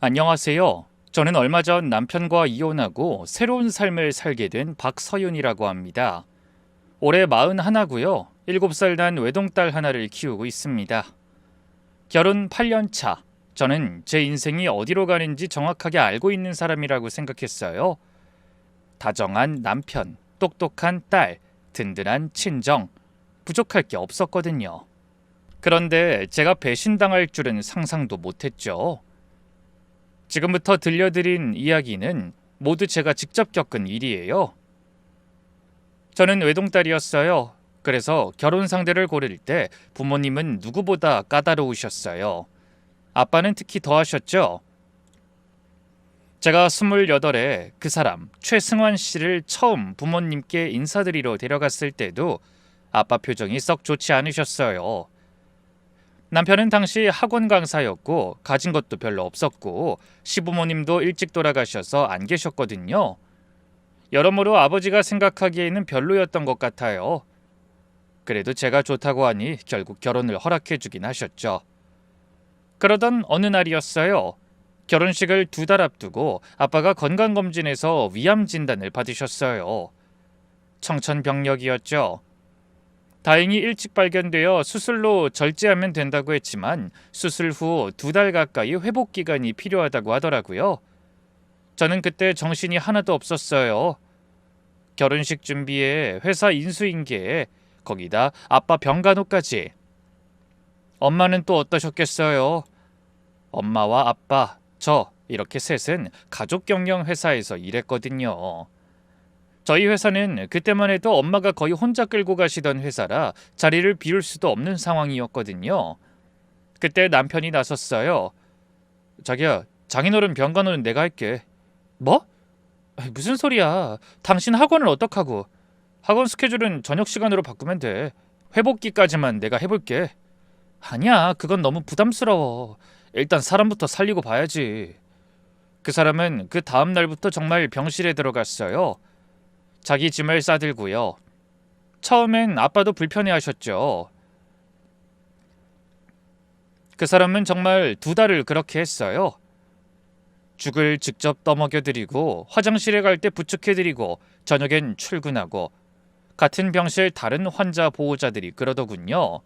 안녕하세요. 저는 얼마 전 남편과 이혼하고 새로운 삶을 살게 된 박서윤이라고 합니다. 올해 41고요. 7살 난 외동딸 하나를 키우고 있습니다. 결혼 8년 차. 저는 제 인생이 어디로 가는지 정확하게 알고 있는 사람이라고 생각했어요. 다정한 남편, 똑똑한 딸, 든든한 친정. 부족할 게 없었거든요. 그런데 제가 배신당할 줄은 상상도 못했죠. 지금부터 들려드린 이야기는 모두 제가 직접 겪은 일이에요. 저는 외동딸이었어요. 그래서 결혼 상대를 고를 때 부모님은 누구보다 까다로우셨어요. 아빠는 특히 더 하셨죠. 제가 28에 그 사람 최승환 씨를 처음 부모님께 인사드리러 데려갔을 때도 아빠 표정이 썩 좋지 않으셨어요. 남편은 당시 학원 강사였고 가진 것도 별로 없었고 시부모님도 일찍 돌아가셔서 안 계셨거든요. 여러모로 아버지가 생각하기에는 별로였던 것 같아요. 그래도 제가 좋다고 하니 결국 결혼을 허락해주긴 하셨죠. 그러던 어느 날이었어요. 결혼식을 2달 앞두고 아빠가 건강검진에서 위암 진단을 받으셨어요. 청천벽력이었죠. 다행히 일찍 발견되어 수술로 절제하면 된다고 했지만 수술 후 2달 가까이 회복 기간이 필요하다고 하더라고요. 저는 그때 정신이 하나도 없었어요. 결혼식 준비에 회사 인수인계에 거기다 아빠 병간호까지. 엄마는 또 어떠셨겠어요? 엄마와 아빠, 저 이렇게 셋은 가족 경영 회사에서 일했거든요. 저희 회사는 그때만 해도 엄마가 거의 혼자 끌고 가시던 회사라 자리를 비울 수도 없는 상황이었거든요. 그때 남편이 나섰어요. 자기야, 장인어른 병간호는 내가 할게. 뭐? 무슨 소리야. 당신 학원을 어떡하고. 학원 스케줄은 저녁 시간으로 바꾸면 돼. 회복기까지만 내가 해볼게. 아니야, 그건 너무 부담스러워. 일단 사람부터 살리고 봐야지. 그 사람은 그 다음 날부터 정말 병실에 들어갔어요. 자기 짐을 싸들고요. 처음엔 아빠도 불편해하셨죠. 그 사람은 정말 2달을 그렇게 했어요. 죽을 직접 떠먹여드리고 화장실에 갈 때 부축해드리고 저녁엔 출근하고 같은 병실 다른 환자 보호자들이 그러더군요.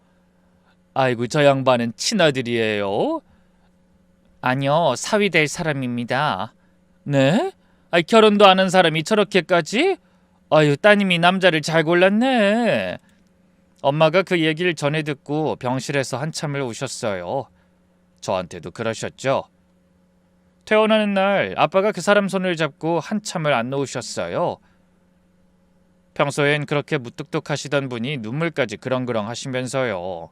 아이고, 저 양반은 친아들이에요? 아니요, 사위 될 사람입니다. 네? 결혼도 안 한 사람이 저렇게까지? 아유, 따님이 남자를 잘 골랐네. 엄마가 그 얘기를 전해 듣고 병실에서 한참을 우셨어요. 저한테도 그러셨죠. 퇴원하는 날 아빠가 그 사람 손을 잡고 한참을 안 놓으셨어요. 평소엔 그렇게 무뚝뚝하시던 분이 눈물까지 그렁그렁 하시면서요.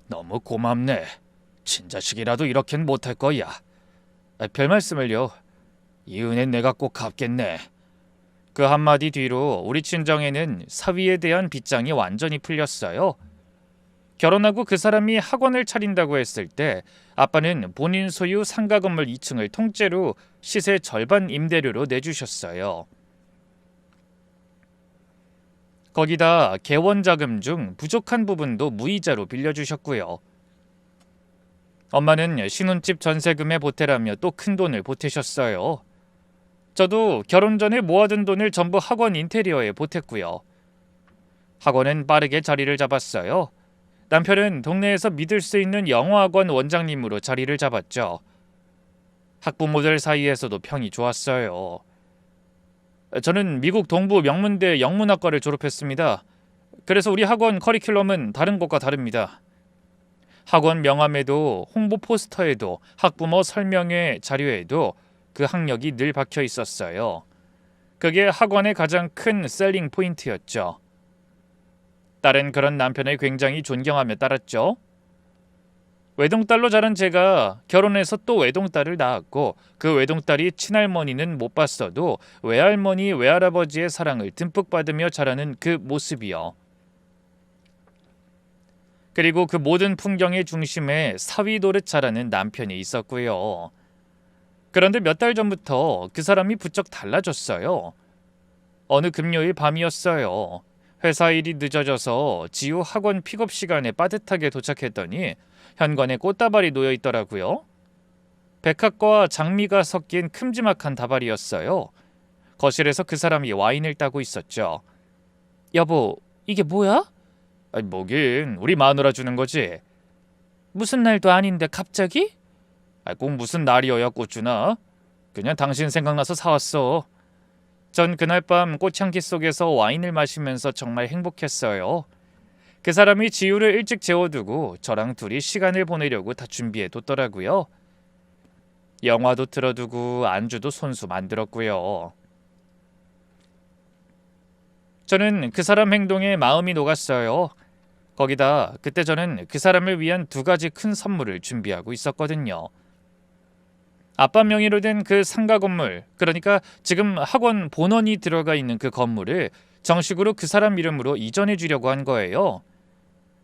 너무 고맙네. 친자식이라도 이렇게는 못할 거야. 별 말씀을요. 이 은혜 내가 꼭 갚겠네. 그 한마디 뒤로 우리 친정에는 사위에 대한 빗장이 완전히 풀렸어요. 결혼하고 그 사람이 학원을 차린다고 했을 때 아빠는 본인 소유 상가 건물 2층을 통째로 시세 절반 임대료로 내주셨어요. 거기다 개원 자금 중 부족한 부분도 무이자로 빌려주셨고요. 엄마는 신혼집 전세금에 보태라며 또 큰 돈을 보태셨어요. 저도 결혼 전에 모아둔 돈을 전부 학원 인테리어에 보탰고요. 학원은 빠르게 자리를 잡았어요. 남편은 동네에서 믿을 수 있는 영어학원 원장님으로 자리를 잡았죠. 학부모들 사이에서도 평이 좋았어요. 저는 미국 동부 명문대 영문학과를 졸업했습니다. 그래서 우리 학원 커리큘럼은 다른 곳과 다릅니다. 학원 명함에도 홍보 포스터에도 학부모 설명회 자료에도 그 학력이 늘 박혀 있었어요. 그게 학원의 가장 큰 셀링 포인트였죠. 딸은 그런 남편을 굉장히 존경하며 따랐죠. 외동딸로 자란 제가 결혼해서 또 외동딸을 낳았고 그 외동딸이 친할머니는 못 봤어도 외할머니, 외할아버지의 사랑을 듬뿍 받으며 자라는 그 모습이요. 그리고 그 모든 풍경의 중심에 사위 노릇 자라는 남편이 있었고요. 그런데 몇 달 전부터 그 사람이 부쩍 달라졌어요. 어느 금요일 밤이었어요. 회사 일이 늦어져서 지우 학원 픽업 시간에 빠듯하게 도착했더니 현관에 꽃다발이 놓여 있더라고요. 백합과 장미가 섞인 큼지막한 다발이었어요. 거실에서 그 사람이 와인을 따고 있었죠. 여보, 이게 뭐야? 아니, 뭐긴 우리 마누라 주는 거지. 무슨 날도 아닌데 갑자기? 꼭 무슨 날이어야 꽃 주나? 그냥 당신 생각나서 사왔어. 전 그날 밤 꽃향기 속에서 와인을 마시면서 정말 행복했어요. 그 사람이 지우를 일찍 재워두고 저랑 둘이 시간을 보내려고 다 준비해뒀더라고요. 영화도 틀어두고 안주도 손수 만들었고요. 저는 그 사람 행동에 마음이 녹았어요. 거기다 그때 저는 그 사람을 위한 2가지 큰 선물을 준비하고 있었거든요. 아빠 명의로 된 그 상가 건물, 그러니까 지금 학원 본원이 들어가 있는 그 건물을 정식으로 그 사람 이름으로 이전해 주려고 한 거예요.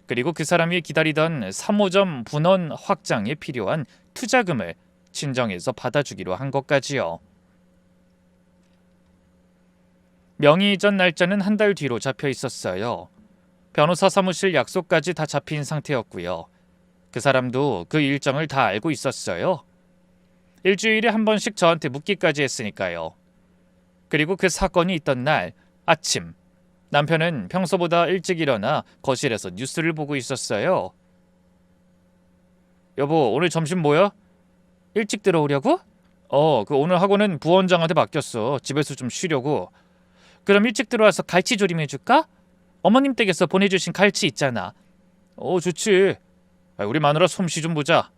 그리고 그 사람이 기다리던 3호점 분원 확장에 필요한 투자금을 친정에서 받아주기로 한 것까지요. 명의 이전 날짜는 한 달 뒤로 잡혀 있었어요. 변호사 사무실 약속까지 다 잡힌 상태였고요. 그 사람도 그 일정을 다 알고 있었어요. 일주일에 한 번씩 저한테 묻기까지 했으니까요. 그리고 그 사건이 있던 날 아침, 남편은 평소보다 일찍 일어나 거실에서 뉴스를 보고 있었어요. 여보, 오늘 점심 뭐야? 일찍 들어오려고? 그 오늘 학원은 부원장한테 맡겼어. 집에서 좀 쉬려고. 그럼 일찍 들어와서 갈치조림 해줄까? 어머님 댁에서 보내주신 갈치 있잖아. 좋지. 우리 마누라 솜씨 좀 보자.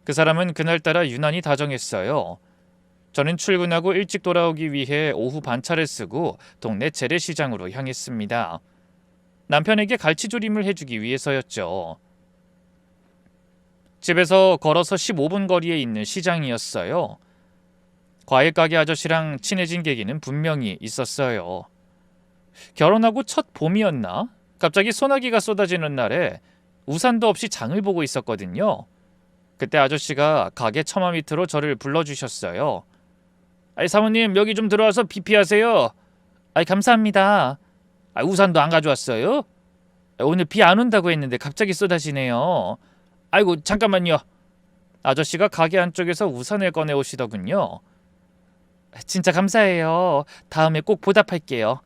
그 사람은 그날따라 유난히 다정했어요. 저는 출근하고 일찍 돌아오기 위해 오후 반차를 쓰고 동네 재래시장으로 향했습니다. 남편에게 갈치조림을 해주기 위해서였죠. 집에서 걸어서 15분 거리에 있는 시장이었어요. 과일 가게 아저씨랑 친해진 계기는 분명히 있었어요. 결혼하고 첫 봄이었나? 갑자기 소나기가 쏟아지는 날에 우산도 없이 장을 보고 있었거든요. 그때 아저씨가 가게 처마 밑으로 저를 불러주셨어요. 사모님, 여기 좀 들어와서 피피하세요. 감사합니다. 우산도 안 가져왔어요? 오늘 비 안 온다고 했는데 갑자기 쏟아지네요. 아이고, 잠깐만요. 아저씨가 가게 안쪽에서 우산을 꺼내 오시더군요. 진짜 감사해요. 다음에 꼭 보답할게요.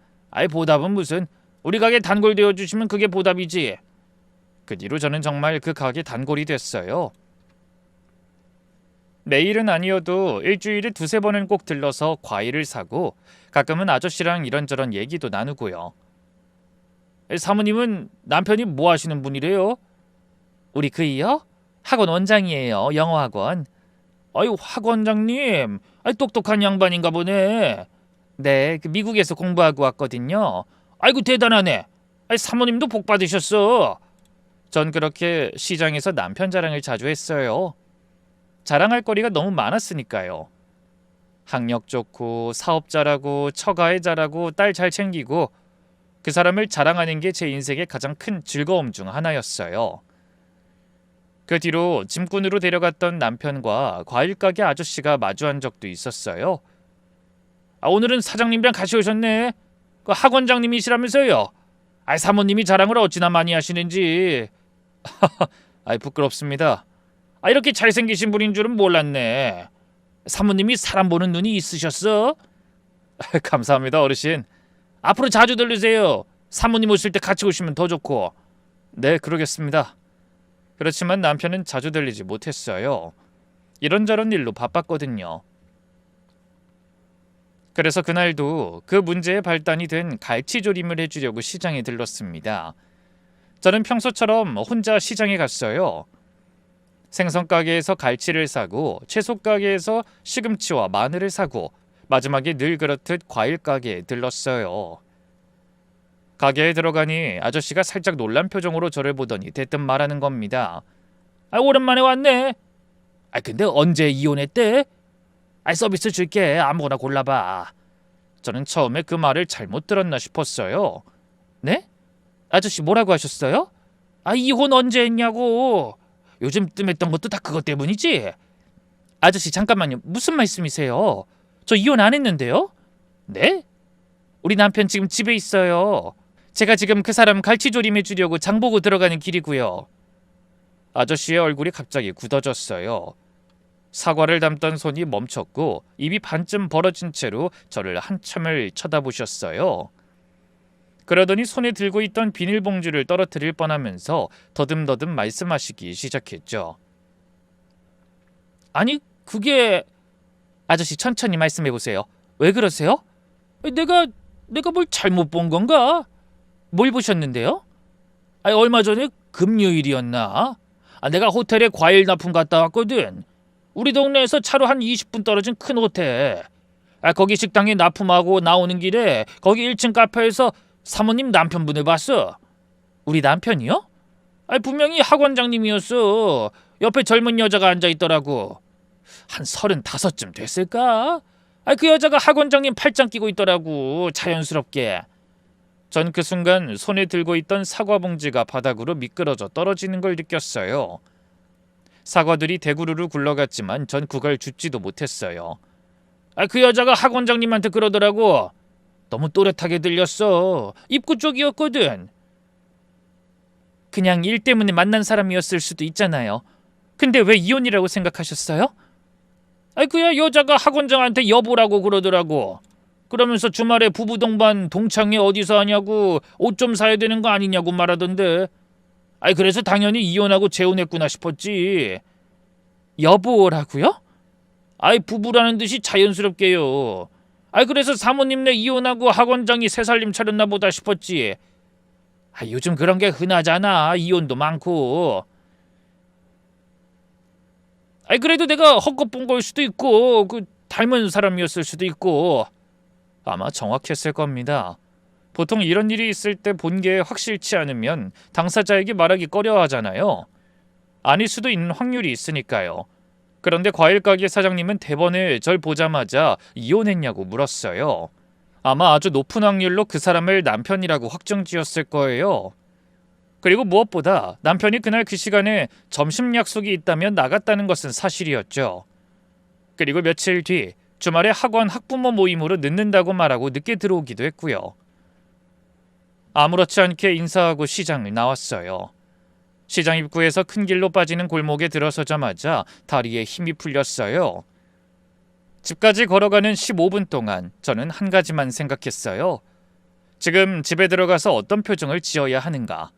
보답은 무슨. 우리 가게 단골 되어주시면 그게 보답이지. 그 뒤로 저는 정말 그 가게 단골이 됐어요. 매일은 아니어도 일주일에 2-3번은 꼭 들러서 과일을 사고 가끔은 아저씨랑 이런저런 얘기도 나누고요. 사모님은 남편이 뭐 하시는 분이래요? 우리 그이요? 학원 원장이에요. 영어학원. 학원장님. 똑똑한 양반인가 보네. 네, 미국에서 공부하고 왔거든요. 아이고, 대단하네. 사모님도 복 받으셨어. 전 그렇게 시장에서 남편 자랑을 자주 했어요. 자랑할 거리가 너무 많았으니까요. 학력 좋고 사업 잘하고 처가에 잘하고 딸 잘 챙기고 그 사람을 자랑하는 게 제 인생의 가장 큰 즐거움 중 하나였어요. 그 뒤로 짐꾼으로 데려갔던 남편과 과일가게 아저씨가 마주한 적도 있었어요. 오늘은 사장님이랑 같이 오셨네. 그 학원장님이시라면서요. 사모님이 자랑을 어찌나 많이 하시는지. 부끄럽습니다. 이렇게 잘생기신 분인 줄은 몰랐네. 사모님이 사람 보는 눈이 있으셨어? 감사합니다, 어르신. 앞으로 자주 들르세요. 사모님 오실 때 같이 오시면 더 좋고. 네, 그러겠습니다. 그렇지만 남편은 자주 들리지 못했어요. 이런저런 일로 바빴거든요. 그래서 그날도 그 문제의 발단이 된 갈치조림을 해주려고 시장에 들렀습니다. 저는 평소처럼 혼자 시장에 갔어요. 생선 가게에서 갈치를 사고 채소 가게에서 시금치와 마늘을 사고 마지막에 늘 그렇듯 과일 가게에 들렀어요. 가게에 들어가니 아저씨가 살짝 놀란 표정으로 저를 보더니 대뜸 말하는 겁니다. 오랜만에 왔네. 근데 언제 이혼했대? 서비스 줄게. 아무거나 골라봐. 저는 처음에 그 말을 잘못 들었나 싶었어요. 네? 아저씨 뭐라고 하셨어요? 이혼 언제 했냐고. 요즘 뜸했던 것도 다 그것 때문이지? 아저씨 잠깐만요. 무슨 말씀이세요? 저 이혼 안 했는데요? 네? 우리 남편 지금 집에 있어요. 제가 지금 그 사람 갈치조림 해주려고 장 보고 들어가는 길이고요. 아저씨의 얼굴이 갑자기 굳어졌어요. 사과를 담던 손이 멈췄고 입이 반쯤 벌어진 채로 저를 한참을 쳐다보셨어요. 그러더니 손에 들고 있던 비닐봉지를 떨어뜨릴 뻔하면서 더듬더듬 말씀하시기 시작했죠. 아니 그게... 아저씨 천천히 말씀해보세요. 왜 그러세요? 내가 뭘 잘못 본 건가? 뭘 보셨는데요? 얼마 전에 금요일이었나? 내가 호텔에 과일 납품 갔다 왔거든. 우리 동네에서 차로 한 20분 떨어진 큰 호텔. 거기 식당에 납품하고 나오는 길에 거기 1층 카페에서 사모님 남편분을 봤어. 우리 남편이요? 분명히 학원장님이었어. 옆에 젊은 여자가 앉아있더라고. 한 35쯤 됐을까? 그 여자가 학원장님 팔짱 끼고 있더라고. 자연스럽게. 전 그 순간 손에 들고 있던 사과 봉지가 바닥으로 미끄러져 떨어지는 걸 느꼈어요. 사과들이 대구르르 굴러갔지만 전 그걸 줍지도 못했어요. 그 여자가 학원장님한테 그러더라고. 너무 또렷하게 들렸어. 입구 쪽이었거든. 그냥 일 때문에 만난 사람이었을 수도 있잖아요. 근데 왜 이혼이라고 생각하셨어요? 그야 여자가 학원장한테 여보라고 그러더라고. 그러면서 주말에 부부 동반 동창회 어디서 하냐고 옷 좀 사야 되는 거 아니냐고 말하던데. 그래서 당연히 이혼하고 재혼했구나 싶었지. 여보라고요? 부부라는 듯이 자연스럽게요. 그래서 사모님네 이혼하고 학원장이 새 살림 차렸나 보다 싶었지. 요즘 그런 게 흔하잖아. 이혼도 많고. 그래도 내가 헛것 본 걸 수도 있고 닮은 사람이었을 수도 있고. 아마 정확했을 겁니다. 보통 이런 일이 있을 때 본 게 확실치 않으면 당사자에게 말하기 꺼려하잖아요. 아닐 수도 있는 확률이 있으니까요. 그런데 과일 가게 사장님은 대번에 절 보자마자 이혼했냐고 물었어요. 아마 아주 높은 확률로 그 사람을 남편이라고 확정지었을 거예요. 그리고 무엇보다 남편이 그날 그 시간에 점심 약속이 있다면 나갔다는 것은 사실이었죠. 그리고 며칠 뒤 주말에 학원 학부모 모임으로 늦는다고 말하고 늦게 들어오기도 했고요. 아무렇지 않게 인사하고 시장을 나왔어요. 시장 입구에서 큰 길로 빠지는 골목에 들어서자마자 다리에 힘이 풀렸어요. 집까지 걸어가는 15분 동안 저는 한 가지만 생각했어요. 지금 집에 들어가서 어떤 표정을 지어야 하는가.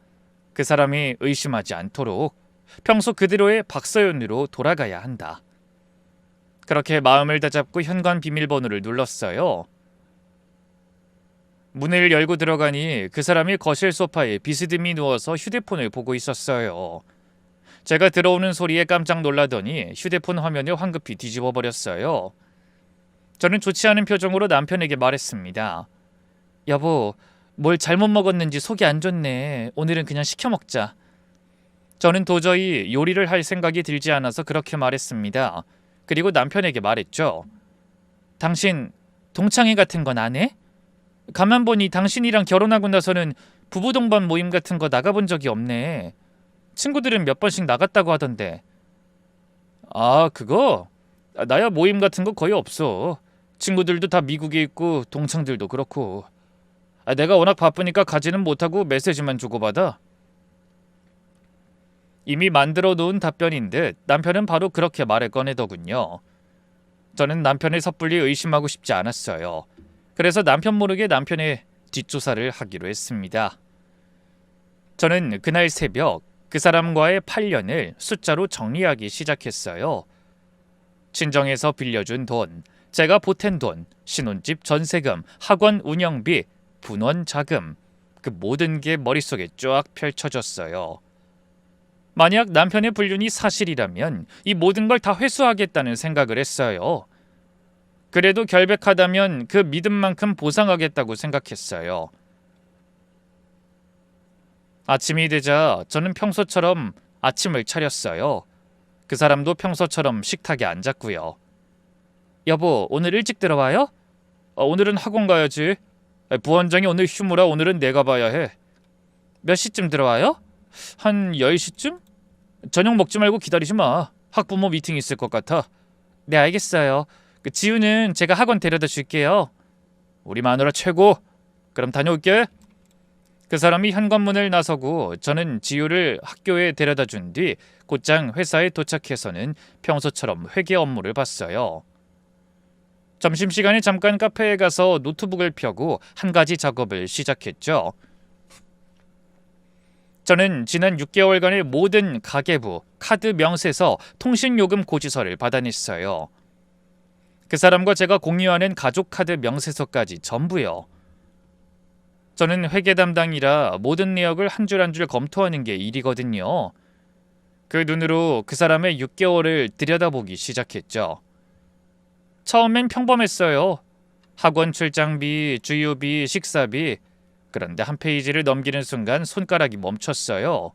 그 사람이 의심하지 않도록 평소 그대로의 박서연으로 돌아가야 한다. 그렇게 마음을 다잡고 현관 비밀번호를 눌렀어요. 문을 열고 들어가니 그 사람이 거실 소파에 비스듬히 누워서 휴대폰을 보고 있었어요. 제가 들어오는 소리에 깜짝 놀라더니 휴대폰 화면을 황급히 뒤집어 버렸어요. 저는 좋지 않은 표정으로 남편에게 말했습니다. 여보, 뭘 잘못 먹었는지 속이 안 좋네. 오늘은 그냥 시켜 먹자. 저는 도저히 요리를 할 생각이 들지 않아서 그렇게 말했습니다. 그리고 남편에게 말했죠. 당신 동창회 같은 건 안 해? 가만 보니 당신이랑 결혼하고 나서는 부부 동반 모임 같은 거 나가본 적이 없네. 친구들은 몇 번씩 나갔다고 하던데. 그거? 나야 모임 같은 거 거의 없어. 친구들도 다 미국에 있고 동창들도 그렇고. 내가 워낙 바쁘니까 가지는 못하고 메시지만 주고받아. 이미 만들어 놓은 답변인 듯 남편은 바로 그렇게 말을 꺼내더군요. 저는 남편을 섣불리 의심하고 싶지 않았어요. 그래서 남편 모르게 남편의 뒷조사를 하기로 했습니다. 저는 그날 새벽 그 사람과의 8년을 숫자로 정리하기 시작했어요. 친정에서 빌려준 돈, 제가 보탠 돈, 신혼집 전세금, 학원 운영비, 분원 자금, 그 모든 게 머릿속에 쫙 펼쳐졌어요. 만약 남편의 불륜이 사실이라면 이 모든 걸 다 회수하겠다는 생각을 했어요. 그래도 결백하다면 그 믿음만큼 보상하겠다고 생각했어요. 아침이 되자 저는 평소처럼 아침을 차렸어요. 그 사람도 평소처럼 식탁에 앉았고요. 여보, 오늘 일찍 들어와요? 오늘은 학원 가야지. 부원장이 오늘 휴무라 오늘은 내가 봐야 해. 몇 시쯤 들어와요? 한 10시쯤? 저녁 먹지 말고 기다리지 마. 학부모 미팅 있을 것 같아. 네, 알겠어요. 지우는 제가 학원 데려다 줄게요. 우리 마누라 최고. 그럼 다녀올게. 그 사람이 현관문을 나서고 저는 지우를 학교에 데려다 준 뒤 곧장 회사에 도착해서는 평소처럼 회계 업무를 봤어요. 점심시간에 잠깐 카페에 가서 노트북을 펴고 한 가지 작업을 시작했죠. 저는 지난 6개월간의 모든 가계부, 카드 명세서, 통신요금 고지서를 받아냈어요. 그 사람과 제가 공유하는 가족 카드 명세서까지 전부요. 저는 회계 담당이라 모든 내역을 한 줄 한 줄 검토하는 게 일이거든요. 그 눈으로 그 사람의 6개월을 들여다보기 시작했죠. 처음엔 평범했어요. 학원 출장비, 주유비, 식사비. 그런데 한 페이지를 넘기는 순간 손가락이 멈췄어요.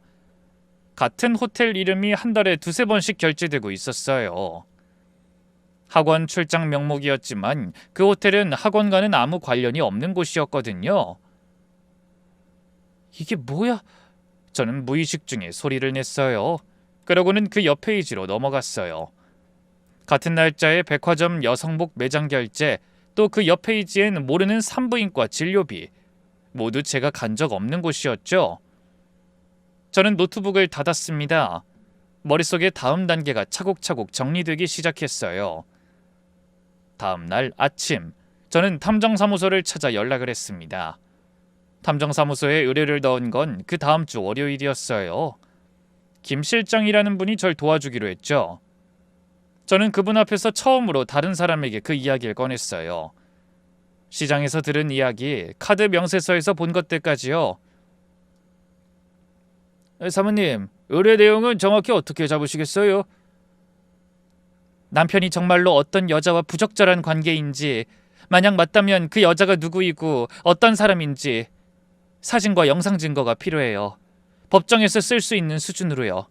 같은 호텔 이름이 한 달에 두세 번씩 결제되고 있었어요. 학원 출장 명목이었지만 그 호텔은 학원과는 아무 관련이 없는 곳이었거든요. 이게 뭐야? 저는 무의식 중에 소리를 냈어요. 그러고는 그 옆 페이지로 넘어갔어요. 같은 날짜에 백화점 여성복 매장 결제, 또 그 옆 페이지엔 모르는 산부인과 진료비. 모두 제가 간 적 없는 곳이었죠. 저는 노트북을 닫았습니다. 머릿속에 다음 단계가 차곡차곡 정리되기 시작했어요. 다음 날 아침, 저는 탐정사무소를 찾아 연락을 했습니다. 탐정사무소에 의뢰를 넣은 건 그 다음 주 월요일이었어요. 김 실장이라는 분이 절 도와주기로 했죠. 저는 그분 앞에서 처음으로 다른 사람에게 그 이야기를 꺼냈어요. 시장에서 들은 이야기, 카드 명세서에서 본 것들까지요. 사모님, 의뢰 내용은 정확히 어떻게 잡으시겠어요? 남편이 정말로 어떤 여자와 부적절한 관계인지, 만약 맞다면 그 여자가 누구이고 어떤 사람인지 사진과 영상 증거가 필요해요. 법정에서 쓸 수 있는 수준으로요.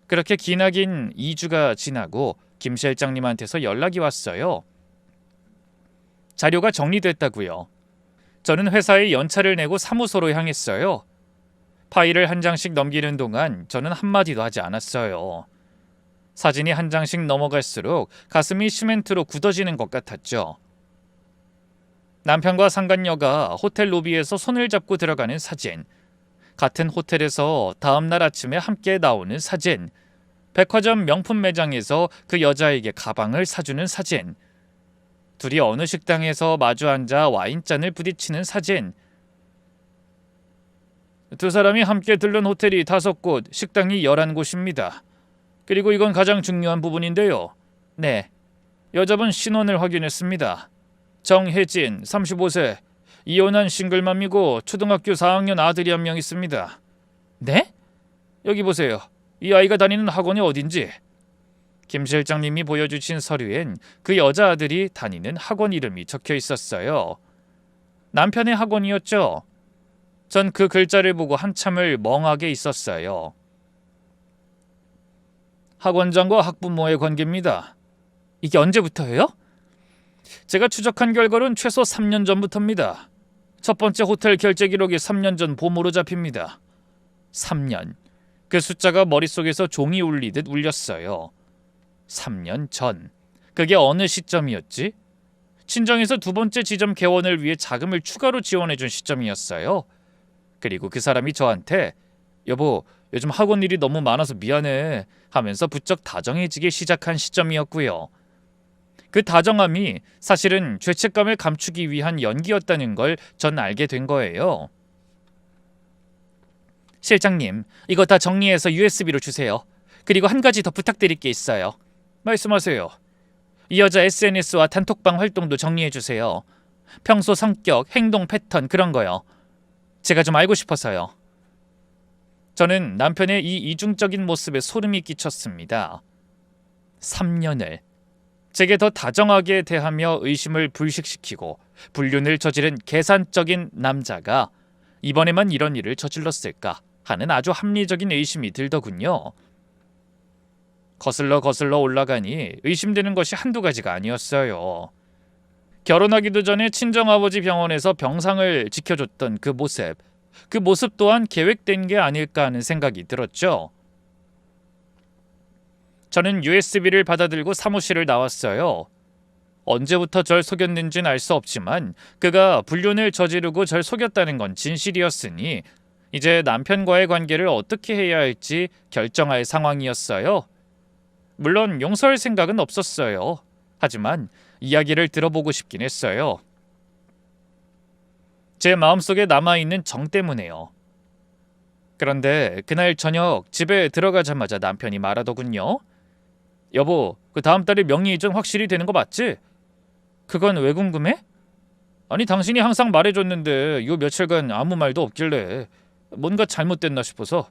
그렇게 기나긴 2주가 지나고 김 실장님한테서 연락이 왔어요. 자료가 정리됐다고요. 저는 회사에 연차를 내고 사무소로 향했어요. 파일을 한 장씩 넘기는 동안 저는 한마디도 하지 않았어요. 사진이 한 장씩 넘어갈수록 가슴이 시멘트로 굳어지는 것 같았죠. 남편과 상간녀가 호텔 로비에서 손을 잡고 들어가는 사진, 같은 호텔에서 다음날 아침에 함께 나오는 사진, 백화점 명품 매장에서 그 여자에게 가방을 사주는 사진, 둘이 어느 식당에서 마주 앉아 와인잔을 부딪히는 사진, 두 사람이 함께 들른 호텔이 5곳, 식당이 11곳입니다. 그리고 이건 가장 중요한 부분인데요. 네, 여자분 신원을 확인했습니다. 정혜진, 35세, 이혼한 싱글맘이고 초등학교 4학년 아들이 한 명 있습니다. 네? 여기 보세요. 이 아이가 다니는 학원이 어딘지. 김 실장님이 보여주신 서류엔 그 여자 아들이 다니는 학원 이름이 적혀 있었어요. 남편의 학원이었죠. 전 그 글자를 보고 한참을 멍하게 있었어요. 학원장과 학부모의 관계입니다. 이게 언제부터예요? 제가 추적한 결과는 최소 3년 전부터입니다. 첫 번째 호텔 결제 기록이 3년 전 봄으로 잡힙니다. 3년. 그 숫자가 머릿속에서 종이 울리듯 울렸어요. 3년 전. 그게 어느 시점이었지? 친정에서 두 번째 지점 개원을 위해 자금을 추가로 지원해준 시점이었어요. 그리고 그 사람이 저한테 여보, 요즘 학원 일이 너무 많아서 미안해 하면서 부쩍 다정해지기 시작한 시점이었고요. 그 다정함이 사실은 죄책감을 감추기 위한 연기였다는 걸 전 알게 된 거예요. 실장님, 이거 다 정리해서 USB로 주세요. 그리고 한 가지 더 부탁드릴 게 있어요. 말씀하세요. 이 여자 SNS와 단톡방 활동도 정리해 주세요. 평소 성격, 행동 패턴 그런 거요. 제가 좀 알고 싶어서요. 저는 남편의 이 이중적인 모습에 소름이 끼쳤습니다. 3년을 제게 더 다정하게 대하며 의심을 불식시키고 불륜을 저지른 계산적인 남자가 이번에만 이런 일을 저질렀을까 하는 아주 합리적인 의심이 들더군요. 거슬러 올라가니 의심되는 것이 한두 가지가 아니었어요. 결혼하기도 전에 친정아버지 병원에서 병상을 지켜줬던 그 모습 또한 계획된 게 아닐까 하는 생각이 들었죠. 저는 USB를 받아들고 사무실을 나왔어요. 언제부터 절 속였는지는 알 수 없지만 그가 불륜을 저지르고 절 속였다는 건 진실이었으니 이제 남편과의 관계를 어떻게 해야 할지 결정할 상황이었어요. 물론 용서할 생각은 없었어요. 하지만 이야기를 들어보고 싶긴 했어요. 제 마음속에 남아있는 정 때문에요. 그런데 그날 저녁 집에 들어가자마자 남편이 말하더군요. 여보, 그 다음 달에 명의 이전 확실히 되는 거 맞지? 그건 왜 궁금해? 아니 당신이 항상 말해줬는데 요 며칠간 아무 말도 없길래 뭔가 잘못됐나 싶어서.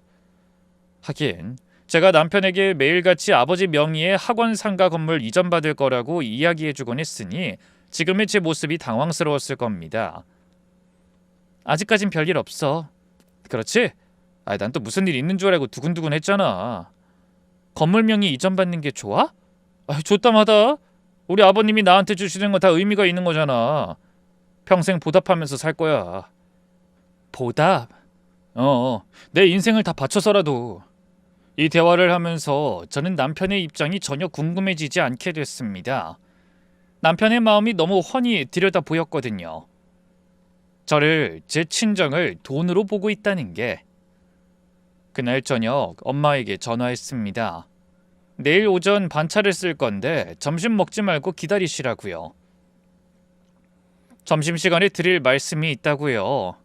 하긴 제가 남편에게 매일같이 아버지 명의의 학원 상가 건물 이전받을 거라고 이야기해주곤 했으니 지금의 제 모습이 당황스러웠을 겁니다. 아직까진 별일 없어. 그렇지? 난 또 무슨 일 있는 줄 알고 두근두근 했잖아. 건물 명의 이전받는 게 좋아? 좋다마다. 우리 아버님이 나한테 주시는 거 다 의미가 있는 거잖아. 평생 보답하면서 살 거야. 보답? 내 인생을 다 바쳐서라도. 이 대화를 하면서 저는 남편의 입장이 전혀 궁금해지지 않게 됐습니다. 남편의 마음이 너무 훤히 들여다 보였거든요. 저를, 제 친정을 돈으로 보고 있다는 게. 그날 저녁 엄마에게 전화했습니다. 내일 오전 반차를 쓸 건데 점심 먹지 말고 기다리시라고요. 점심시간에 드릴 말씀이 있다고요.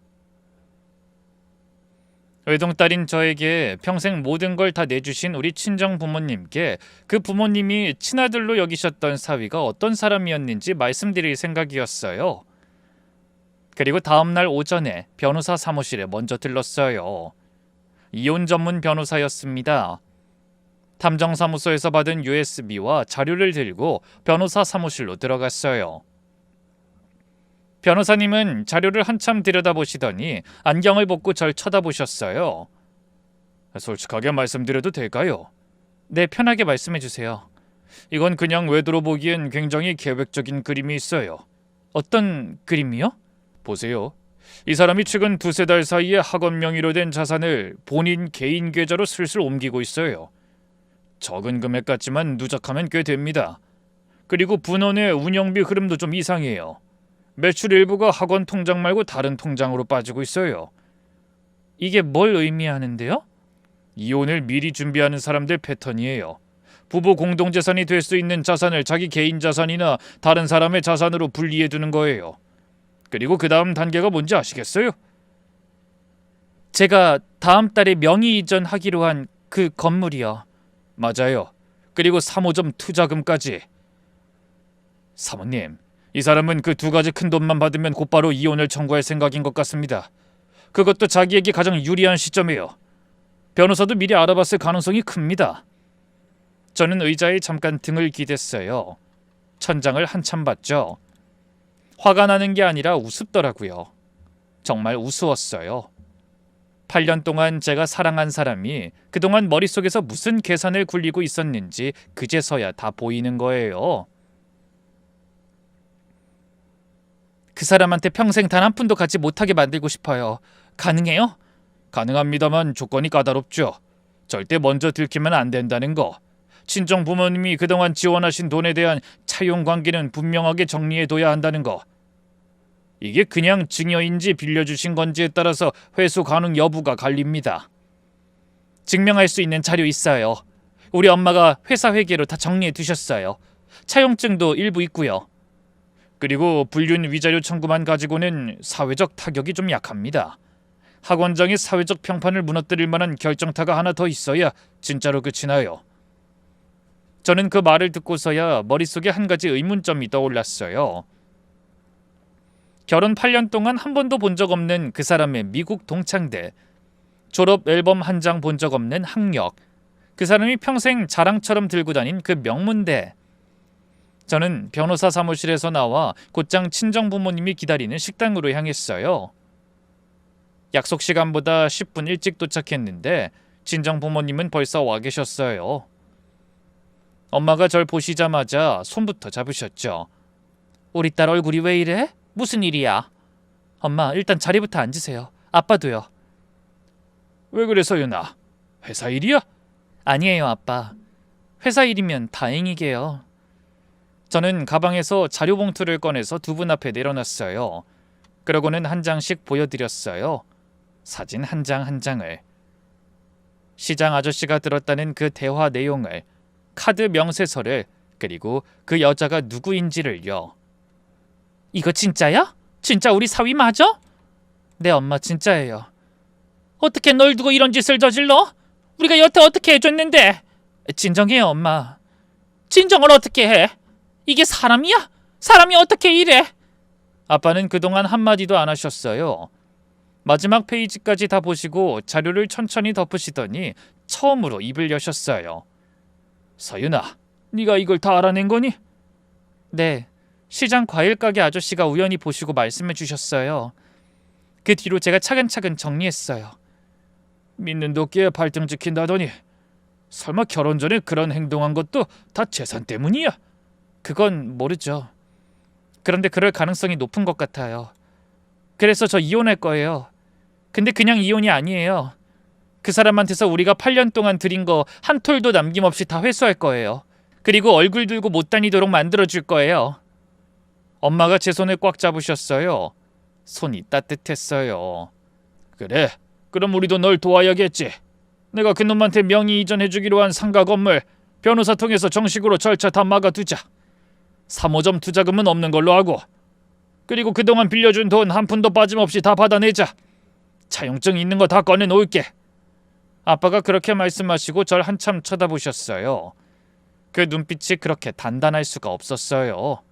외동딸인 저에게 평생 모든 걸 다 내주신 우리 친정 부모님께 그 부모님이 친아들로 여기셨던 사위가 어떤 사람이었는지 말씀드릴 생각이었어요. 그리고 다음날 오전에 변호사 사무실에 먼저 들렀어요. 이혼 전문 변호사였습니다. 탐정사무소에서 받은 USB와 자료를 들고 변호사 사무실로 들어갔어요. 변호사님은 자료를 한참 들여다보시더니 안경을 벗고 절 쳐다보셨어요. 솔직하게 말씀드려도 될까요? 네, 편하게 말씀해주세요. 이건 그냥 외도로 보기엔 굉장히 계획적인 그림이 있어요. 어떤 그림이요? 보세요. 이 사람이 최근 두세 달 사이에 학원 명의로 된 자산을 본인 개인 계좌로 슬슬 옮기고 있어요. 적은 금액 같지만 누적하면 꽤 됩니다. 그리고 분원의 운영비 흐름도 좀 이상해요. 매출 일부가 학원 통장 말고 다른 통장으로 빠지고 있어요. 이게 뭘 의미하는데요? 이혼을 미리 준비하는 사람들 패턴이에요. 부부 공동재산이 될 수 있는 자산을 자기 개인 자산이나 다른 사람의 자산으로 분리해두는 거예요. 그리고 그 다음 단계가 뭔지 아시겠어요? 제가 다음 달에 명의 이전하기로 한 그 건물이요. 맞아요. 그리고 3호점 투자금까지. 사모님, 이 사람은 그 두 가지 큰 돈만 받으면 곧바로 이혼을 청구할 생각인 것 같습니다. 그것도 자기에게 가장 유리한 시점이에요. 변호사도 미리 알아봤을 가능성이 큽니다. 저는 의자에 잠깐 등을 기댔어요. 천장을 한참 봤죠. 화가 나는 게 아니라 우습더라고요. 정말 우스웠어요. 8년 동안 제가 사랑한 사람이 그동안 머릿속에서 무슨 계산을 굴리고 있었는지 그제서야 다 보이는 거예요. 그 사람한테 평생 단 한 푼도 갖지 못하게 만들고 싶어요. 가능해요? 가능합니다만 조건이 까다롭죠. 절대 먼저 들키면 안 된다는 거. 친정 부모님이 그동안 지원하신 돈에 대한 차용 관계는 분명하게 정리해둬야 한다는 거. 이게 그냥 증여인지 빌려주신 건지에 따라서 회수 가능 여부가 갈립니다. 증명할 수 있는 자료 있어요. 우리 엄마가 회사 회계로 다 정리해 두셨어요. 차용증도 일부 있고요. 그리고 불륜 위자료 청구만 가지고는 사회적 타격이 좀 약합니다. 학원장의 사회적 평판을 무너뜨릴 만한 결정타가 하나 더 있어야 진짜로 끝이 나요. 저는 그 말을 듣고서야 머릿속에 한 가지 의문점이 떠올랐어요. 결혼 8년 동안 한 번도 본 적 없는 그 사람의 미국 동창대, 졸업 앨범 한 장 본 적 없는 학력, 그 사람이 평생 자랑처럼 들고 다닌 그 명문대. 저는 변호사 사무실에서 나와 곧장 친정 부모님이 기다리는 식당으로 향했어요. 약속 시간보다 10분 일찍 도착했는데 친정 부모님은 벌써 와 계셨어요. 엄마가 절 보시자마자 손부터 잡으셨죠. 우리 딸 얼굴이 왜 이래? 무슨 일이야? 엄마, 일단 자리부터 앉으세요. 아빠도요. 왜 그래 서윤아? 회사 일이야? 아니에요, 아빠. 회사 일이면 다행이게요. 저는 가방에서 자료 봉투를 꺼내서 두 분 앞에 내려놨어요. 그러고는 한 장씩 보여드렸어요. 사진 한 장 한 장을. 시장 아저씨가 들었다는 그 대화 내용을, 카드 명세서를, 그리고 그 여자가 누구인지를요. 이거 진짜야? 진짜 우리 사위 맞아? 네, 엄마 진짜예요. 어떻게 널 두고 이런 짓을 저질러? 우리가 여태 어떻게 해줬는데? 진정해요, 엄마. 진정을 어떻게 해? 이게 사람이야? 사람이 어떻게 이래? 아빠는 그동안 한마디도 안 하셨어요. 마지막 페이지까지 다 보시고 자료를 천천히 덮으시더니 처음으로 입을 여셨어요. 서윤아, 네가 이걸 다 알아낸 거니? 네, 시장 과일 가게 아저씨가 우연히 보시고 말씀해 주셨어요. 그 뒤로 제가 차근차근 정리했어요. 믿는 도끼에 발등 찍힌다더니 설마 결혼 전에 그런 행동한 것도 다 재산 때문이야? 그건 모르죠. 그런데 그럴 가능성이 높은 것 같아요. 그래서 저 이혼할 거예요. 근데 그냥 이혼이 아니에요. 그 사람한테서 우리가 8년 동안 들인 거 한 톨도 남김없이 다 회수할 거예요. 그리고 얼굴 들고 못 다니도록 만들어줄 거예요. 엄마가 제 손을 꽉 잡으셨어요. 손이 따뜻했어요. 그래, 그럼 우리도 널 도와야겠지. 내가 그놈한테 명의 이전해주기로 한 상가 건물 변호사 통해서 정식으로 절차 다 막아두자. 3호점 투자금은 없는 걸로 하고, 그리고 그동안 빌려준 돈 한 푼도 빠짐없이 다 받아내자. 차용증 있는 거 다 꺼내놓을게. 아빠가 그렇게 말씀하시고 절 한참 쳐다보셨어요. 그 눈빛이 그렇게 단단할 수가 없었어요.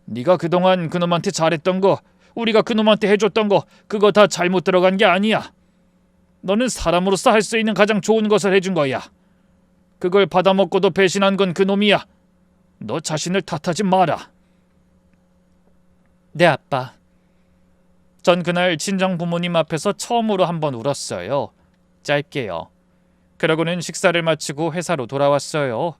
네가 그동안 그놈한테 잘했던 거, 우리가 그놈한테 해줬던 거, 그거 다 잘못 들어간 게 아니야. 너는 사람으로서 할 수 있는 가장 좋은 것을 해준 거야. 그걸 받아먹고도 배신한 건 그놈이야. 너 자신을 탓하지 마라. 네, 아빠. 전 그날 친정 부모님 앞에서 처음으로 한번 울었어요. 짧게요. 그러고는 식사를 마치고 회사로 돌아왔어요.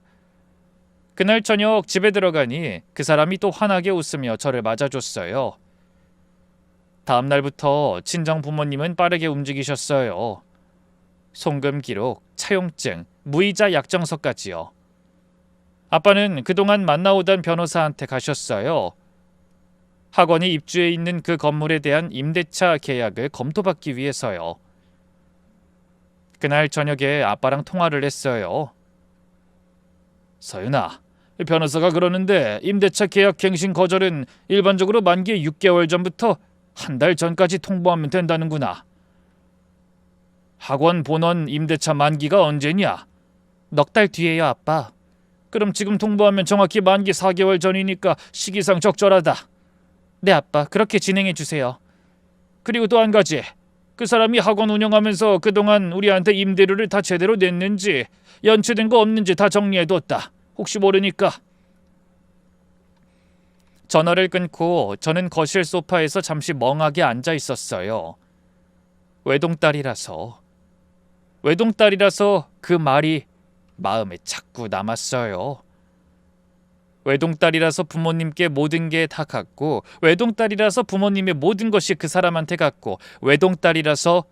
그날 저녁 집에 들어가니 그 사람이 또 환하게 웃으며 저를 맞아줬어요. 다음 날부터 친정 부모님은 빠르게 움직이셨어요. 송금 기록, 차용증, 무이자 약정서까지요. 아빠는 그동안 만나오던 변호사한테 가셨어요. 학원이 입주해 있는 그 건물에 대한 임대차 계약을 검토받기 위해서요. 그날 저녁에 아빠랑 통화를 했어요. 서윤아, 변호사가 그러는데 임대차 계약 갱신 거절은 일반적으로 만기 6개월 전부터 한 달 전까지 통보하면 된다는구나. 학원 본원 임대차 만기가 언제냐? 넉 달 뒤에요, 아빠. 그럼 지금 통보하면 정확히 만기 4개월 전이니까 시기상 적절하다. 네, 아빠. 그렇게 진행해 주세요. 그리고 또 한 가지. 그 사람이 학원 운영하면서 그동안 우리한테 임대료를 다 제대로 냈는지, 연체된 거 없는지 다 정리해뒀다. 혹시 모르니까. 전화를 끊고 저는 거실 소파에서 잠시 멍하게 앉아 있었어요. 외동딸이라서 그 말이 마음에 자꾸 남았어요. 외동딸이라서 부모님께 모든 게 다 갔고, 외동딸이라서 부모님의 모든 것이 그 사람한테 갔고, 외동딸이라서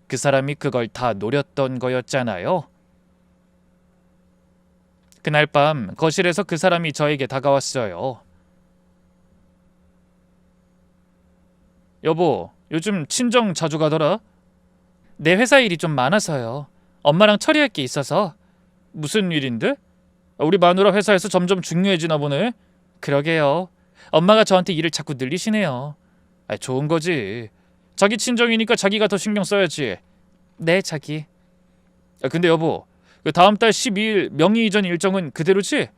그 사람이 그걸 다 노렸던 거였잖아요. 그날 밤 거실에서 그 사람이 저에게 다가왔어요. 여보, 요즘 친정 자주 가더라? 내 회사 일이 좀 많아서요. 엄마랑 처리할 게 있어서. 무슨 일인데? 우리 마누라 회사에서 점점 중요해지나 보네. 그러게요. 엄마가 저한테 일을 자꾸 늘리시네요. 좋은 거지. 자기 친정이니까 자기가 더 신경 써야지. 네, 자기. 근데 여보, 그 다음 달 12일 명의 이전 일정은 그대로지?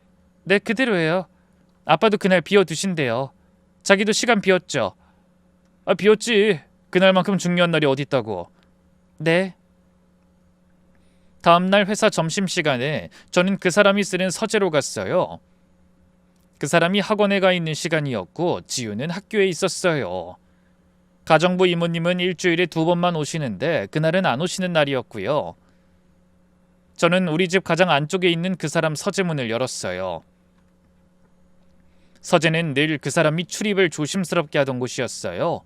네, 그대로예요. 아빠도 그날 비워두신대요. 자기도 시간 비웠죠? 비웠지. 그날만큼 중요한 날이 어디 있다고. 네. 다음 날 회사 점심시간에 저는 그 사람이 쓰는 서재로 갔어요. 그 사람이 학원에 가 있는 시간이었고 지우는 학교에 있었어요. 가정부 이모님은 일주일에 2번만 오시는데 그날은 안 오시는 날이었고요. 저는 우리 집 가장 안쪽에 있는 그 사람 서재문을 열었어요. 서재는 늘 그 사람이 출입을 조심스럽게 하던 곳이었어요.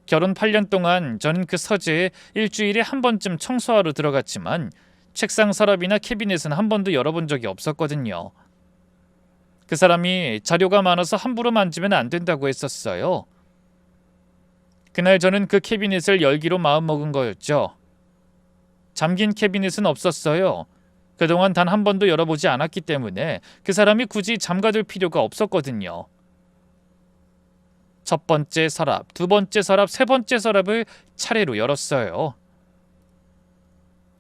결혼 8년 동안 저는 그 서재에 일주일에 한 번쯤 청소하러 들어갔지만 책상 서랍이나 캐비넷은 한 번도 열어본 적이 없었거든요. 그 사람이 자료가 많아서 함부로 만지면 안 된다고 했었어요. 그날 저는 그 캐비닛을 열기로 마음먹은 거였죠. 잠긴 캐비닛은 없었어요. 그동안 단 한 번도 열어보지 않았기 때문에 그 사람이 굳이 잠가둘 필요가 없었거든요. 첫 번째 서랍, 두 번째 서랍, 세 번째 서랍을 차례로 열었어요.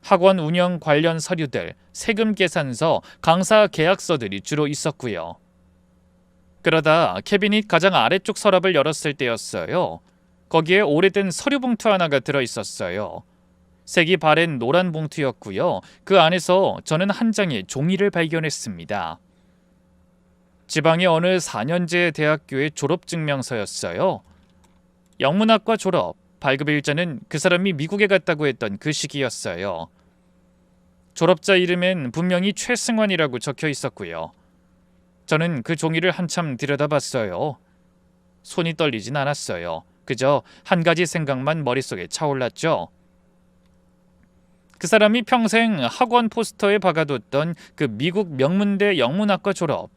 학원 운영 관련 서류들, 세금 계산서, 강사 계약서들이 주로 있었고요. 그러다 캐비닛 가장 아래쪽 서랍을 열었을 때였어요. 거기에 오래된 서류 봉투 하나가 들어있었어요. 색이 바랜 노란 봉투였고요. 그 안에서 저는 한 장의 종이를 발견했습니다. 지방의 어느 4년제 대학교의 졸업증명서였어요. 영문학과 졸업, 발급일자는 그 사람이 미국에 갔다고 했던 그 시기였어요. 졸업자 이름엔 분명히 최승환이라고 적혀 있었고요. 저는 그 종이를 한참 들여다봤어요. 손이 떨리진 않았어요. 그저 한 가지 생각만 머릿속에 차올랐죠. 그 사람이 평생 학원 포스터에 박아뒀던 그 미국 명문대 영문학과 졸업,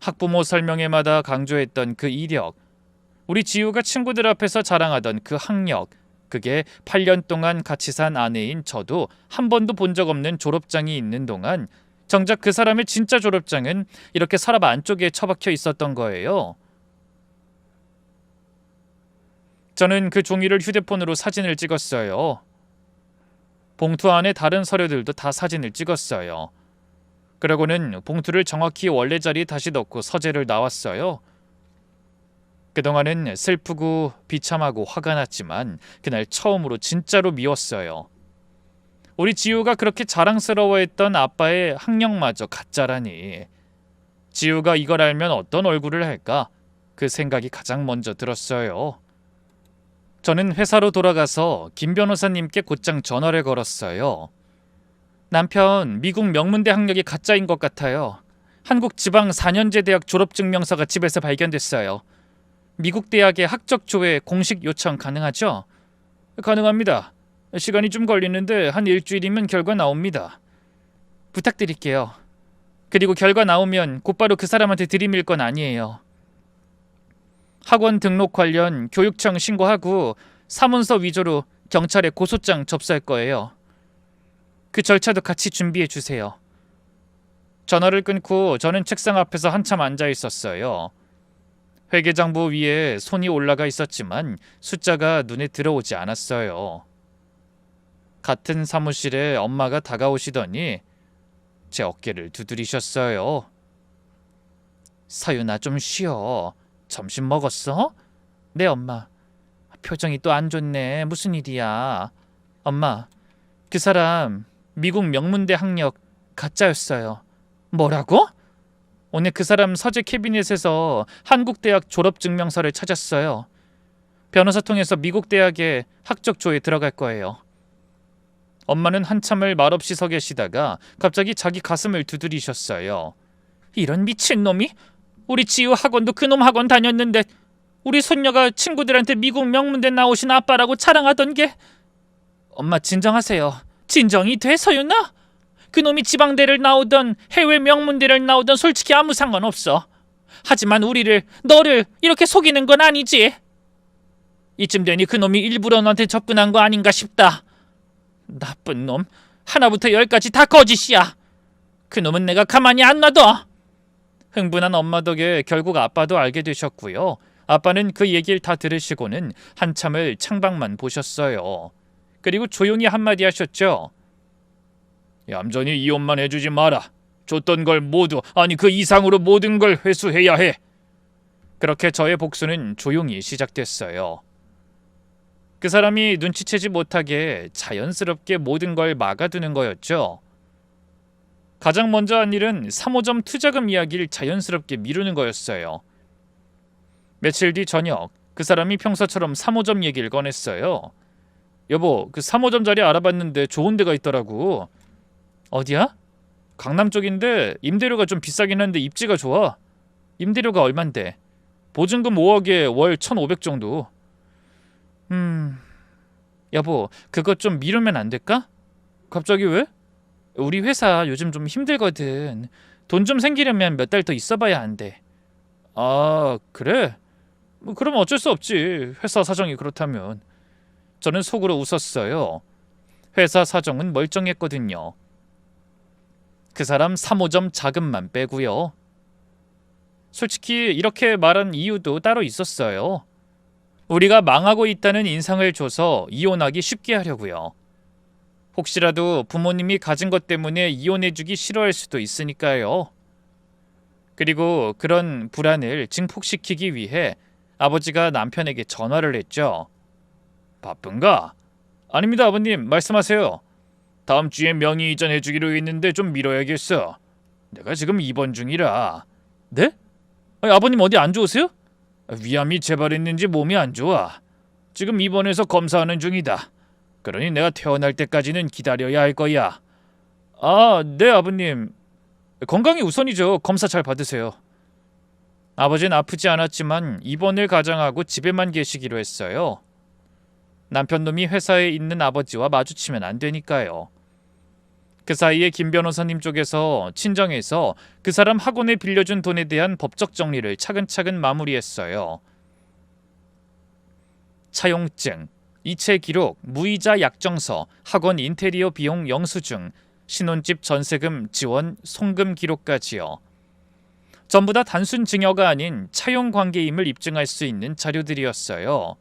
학부모 설명회마다 강조했던 그 이력, 우리 지우가 친구들 앞에서 자랑하던 그 학력, 그게 8년 동안 같이 산 아내인 저도 한 번도 본 적 없는 졸업장이 있는 동안 정작 그 사람의 진짜 졸업장은 이렇게 서랍 안쪽에 처박혀 있었던 거예요. 저는 그 종이를 휴대폰으로 사진을 찍었어요. 봉투 안에 다른 서류들도 다 사진을 찍었어요. 그러고는 봉투를 정확히 원래 자리에 다시 넣고 서재를 나왔어요. 그동안은 슬프고 비참하고 화가 났지만 그날 처음으로 진짜로 미웠어요. 우리 지우가 그렇게 자랑스러워했던 아빠의 학력마저 가짜라니. 지우가 이걸 알면 어떤 얼굴을 할까? 그 생각이 가장 먼저 들었어요. 저는 회사로 돌아가서 김 변호사님께 곧장 전화를 걸었어요. 남편 미국 명문대 학력이 가짜인 것 같아요. 한국 지방 4년제 대학 졸업증명서가 집에서 발견됐어요. 미국 대학의 학적 조회 공식 요청 가능하죠? 가능합니다. 시간이 좀 걸리는데 한 일주일이면 결과 나옵니다. 부탁드릴게요. 그리고 결과 나오면 곧바로 그 사람한테 들이밀 건 아니에요. 학원 등록 관련 교육청 신고하고 사문서 위조로 경찰에 고소장 접수할 거예요. 그 절차도 같이 준비해 주세요. 전화를 끊고 저는 책상 앞에서 한참 앉아 있었어요. 회계장부 위에 손이 올라가 있었지만 숫자가 눈에 들어오지 않았어요. 같은 사무실에 엄마가 다가오시더니 제 어깨를 두드리셨어요. 서윤아, 좀 쉬어. 점심 먹었어? 네, 엄마. 표정이 또 안 좋네. 무슨 일이야? 엄마, 그 사람 미국 명문대 학력 가짜였어요. 뭐라고? 오늘 그 사람 서재 캐비닛에서 한국 대학 졸업 증명서를 찾았어요. 변호사 통해서 미국 대학에 학적 조회에 들어갈 거예요. 엄마는 한참을 말없이 서 계시다가 갑자기 자기 가슴을 두드리셨어요. 이런 미친놈이? 우리 지우 학원도 그놈 학원 다녔는데 우리 손녀가 친구들한테 미국 명문대 나오신 아빠라고 자랑하던 게. 엄마, 진정하세요. 진정이 돼, 서윤아? 그놈이 지방대를 나오던 해외 명문대를 나오던 솔직히 아무 상관없어. 하지만 너를 이렇게 속이는 건 아니지. 이쯤 되니 그놈이 일부러 너한테 접근한 거 아닌가 싶다. 나쁜 놈. 하나부터 열까지 다 거짓이야. 그놈은 내가 가만히 안 놔둬. 흥분한 엄마 덕에 결국 아빠도 알게 되셨고요. 아빠는 그 얘기를 다 들으시고는 한참을 창밖만 보셨어요. 그리고 조용히 한마디 하셨죠. 얌전히 이혼만 해주지 마라. 줬던 걸 모두, 아니 그 이상으로 모든 걸 회수해야 해. 그렇게 저의 복수는 조용히 시작됐어요. 그 사람이 눈치채지 못하게 자연스럽게 모든 걸 막아두는 거였죠. 가장 먼저 한 일은 3호점 투자금 이야기를 자연스럽게 미루는 거였어요. 며칠 뒤 저녁, 그 사람이 평소처럼 3호점 얘기를 꺼냈어요. 여보, 그 3호점 자리 알아봤는데 좋은 데가 있더라고. 어디야? 강남 쪽인데 임대료가 좀 비싸긴 한데 입지가 좋아. 임대료가 얼만데? 보증금 5억에 월 1,500 정도. 여보, 그것 좀 미루면 안 될까? 갑자기 왜? 우리 회사 요즘 좀 힘들거든. 돈 좀 생기려면 몇 달 더 있어봐야 한대. 아, 그래? 뭐 그럼 어쩔 수 없지. 회사 사정이 그렇다면. 저는 속으로 웃었어요. 회사 사정은 멀쩡했거든요. 그 사람 3호점 자금만 빼고요. 솔직히 이렇게 말한 이유도 따로 있었어요. 우리가 망하고 있다는 인상을 줘서 이혼하기 쉽게 하려고요. 혹시라도 부모님이 가진 것 때문에 이혼해주기 싫어할 수도 있으니까요. 그리고 그런 불안을 증폭시키기 위해 아버지가 남편에게 전화를 했죠. 바쁜가? 아닙니다, 아버님. 말씀하세요. 다음 주에 명의 이전해주기로 했는데 좀 미뤄야겠어. 내가 지금 입원 중이라. 네? 아니, 아버님 어디 안 좋으세요? 위암이 재발했는지 몸이 안 좋아. 지금 입원해서 검사하는 중이다. 그러니 내가 퇴원할 때까지는 기다려야 할 거야. 아, 네 아버님. 건강이 우선이죠. 검사 잘 받으세요. 아버지는 아프지 않았지만 입원을 가장하고 집에만 계시기로 했어요. 남편놈이 회사에 있는 아버지와 마주치면 안 되니까요. 그 사이에 김 변호사님 쪽에서 친정에서 그 사람 학원에 빌려준 돈에 대한 법적 정리를 차근차근 마무리했어요. 차용증, 이체 기록, 무이자 약정서, 학원 인테리어 비용 영수증, 신혼집 전세금 지원 송금 기록까지요. 전부 다 단순 증여가 아닌 차용 관계임을 입증할 수 있는 자료들이었어요.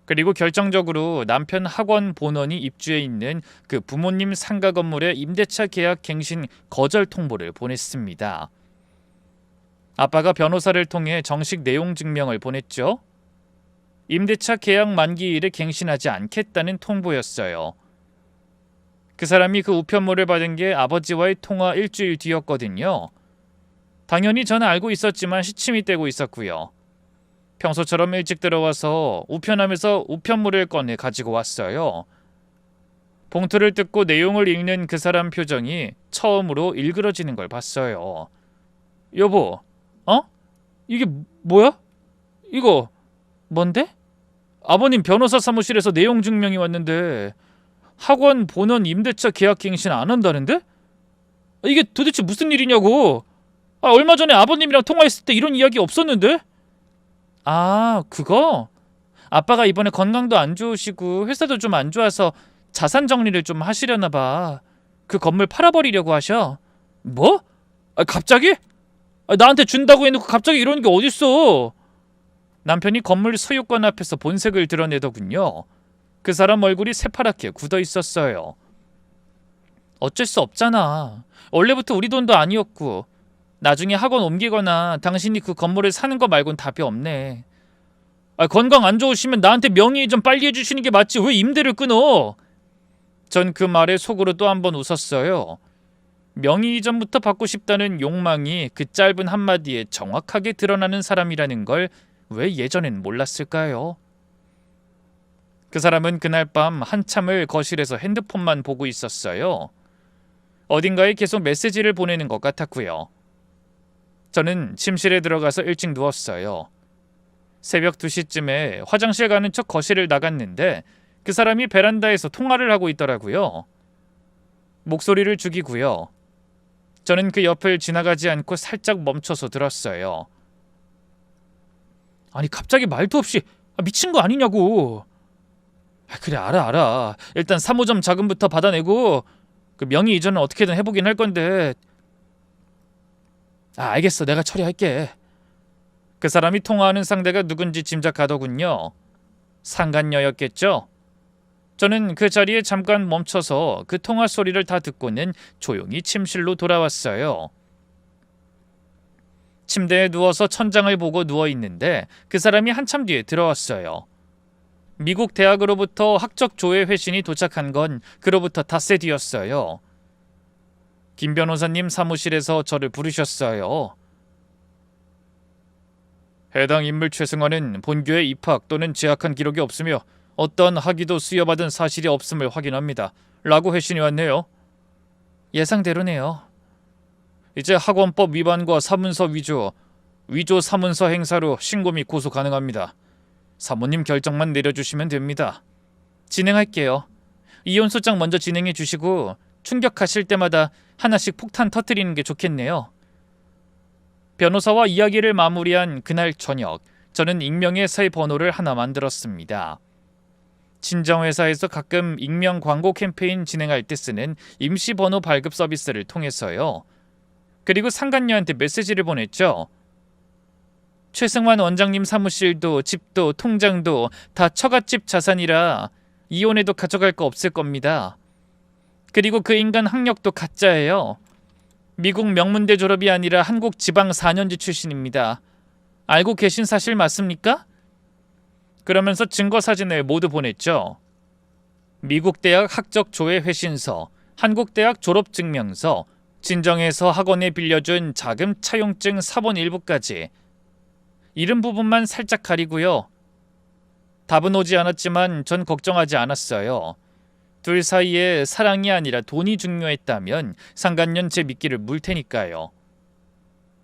그리고 결정적으로 남편 학원 본원이 입주해 있는 그 부모님 상가 건물의 임대차 계약 갱신 거절 통보를 보냈습니다. 아빠가 변호사를 통해 정식 내용 증명을 보냈죠. 임대차 계약 만기일에 갱신하지 않겠다는 통보였어요. 그 사람이 그 우편물을 받은 게 아버지와의 통화 일주일 뒤였거든요. 당연히 저는 알고 있었지만 시침이 떼고 있었고요. 평소처럼 일찍 들어와서 우편함에서 우편물을 꺼내 가지고 왔어요. 봉투를 뜯고 내용을 읽는 그 사람 표정이 처음으로 일그러지는 걸 봤어요. 여보, 이게 뭐야? 이거 뭔데? 아버님 변호사 사무실에서 내용 증명이 왔는데 학원 본원 임대차 계약 갱신 안 한다는데? 이게 도대체 무슨 일이냐고. 얼마 전에 아버님이랑 통화했을 때 이런 이야기 없었는데? 아, 그거? 아빠가 이번에 건강도 안 좋으시고 회사도 좀 안 좋아서 자산 정리를 좀 하시려나 봐. 그 건물 팔아버리려고 하셔. 뭐? 갑자기? 나한테 준다고 해놓고 갑자기 이러는 게 어딨어. 남편이 건물 소유권 앞에서 본색을 드러내더군요. 그 사람 얼굴이 새파랗게 굳어 있었어요. 어쩔 수 없잖아. 원래부터 우리 돈도 아니었고 나중에 학원 옮기거나 당신이 그 건물을 사는 거 말곤 답이 없네. 건강 안 좋으시면 나한테 명의 이전 빨리 해주시는 게 맞지 왜 임대를 끊어? 전 그 말에 속으로 또 한 번 웃었어요. 명의 이전부터 받고 싶다는 욕망이 그 짧은 한마디에 정확하게 드러나는 사람이라는 걸 왜 예전엔 몰랐을까요? 그 사람은 그날 밤 한참을 거실에서 핸드폰만 보고 있었어요. 어딘가에 계속 메시지를 보내는 것 같았고요. 저는 침실에 들어가서 일찍 누웠어요. 새벽 2시쯤에 화장실 가는 척 거실을 나갔는데 그 사람이 베란다에서 통화를 하고 있더라고요. 목소리를 죽이고요. 저는 그 옆을 지나가지 않고 살짝 멈춰서 들었어요. 아니 갑자기 말도 없이 미친 거 아니냐고. 그래 알아. 일단 3호점 자금부터 받아내고 그 명의 이전은 어떻게든 해보긴 할 건데. 알겠어. 내가 처리할게. 그 사람이 통화하는 상대가 누군지 짐작하더군요. 상간녀였겠죠? 저는 그 자리에 잠깐 멈춰서 그 통화 소리를 다 듣고는 조용히 침실로 돌아왔어요. 침대에 누워서 천장을 보고 누워있는데 그 사람이 한참 뒤에 들어왔어요. 미국 대학으로부터 학적 조회 회신이 도착한 건 그로부터 닷새 뒤였어요. 김 변호사님 사무실에서 저를 부르셨어요. 해당 인물 최승환은 본교에 입학 또는 재학한 기록이 없으며 어떤 학위도 수여받은 사실이 없음을 확인합니다. 라고 회신이 왔네요. 예상대로네요. 이제 학원법 위반과 사문서 위조 사문서 행사로 신고 및 고소 가능합니다. 사모님 결정만 내려주시면 됩니다. 진행할게요. 이혼 소장 먼저 진행해 주시고 충격하실 때마다 하나씩 폭탄 터뜨리는 게 좋겠네요. 변호사와 이야기를 마무리한 그날 저녁, 저는 익명의 새 번호를 하나 만들었습니다. 친정회사에서 가끔 익명 광고 캠페인 진행할 때 쓰는 임시 번호 발급 서비스를 통해서요. 그리고 상간녀한테 메시지를 보냈죠. 최승환 원장님 사무실도 집도 통장도 다 처갓집 자산이라 이혼해도 가져갈 거 없을 겁니다. 그리고 그 인간 학력도 가짜예요. 미국 명문대 졸업이 아니라 한국 지방 4년제 출신입니다. 알고 계신 사실 맞습니까? 그러면서 증거 사진을 모두 보냈죠. 미국 대학 학적 조회 회신서, 한국 대학 졸업 증명서, 친정에서 학원에 빌려준 자금 차용증 사본 일부까지. 이름 부분만 살짝 가리고요. 답은 오지 않았지만 전 걱정하지 않았어요. 둘 사이에 사랑이 아니라 돈이 중요했다면 상간년 제 미끼를 물 테니까요.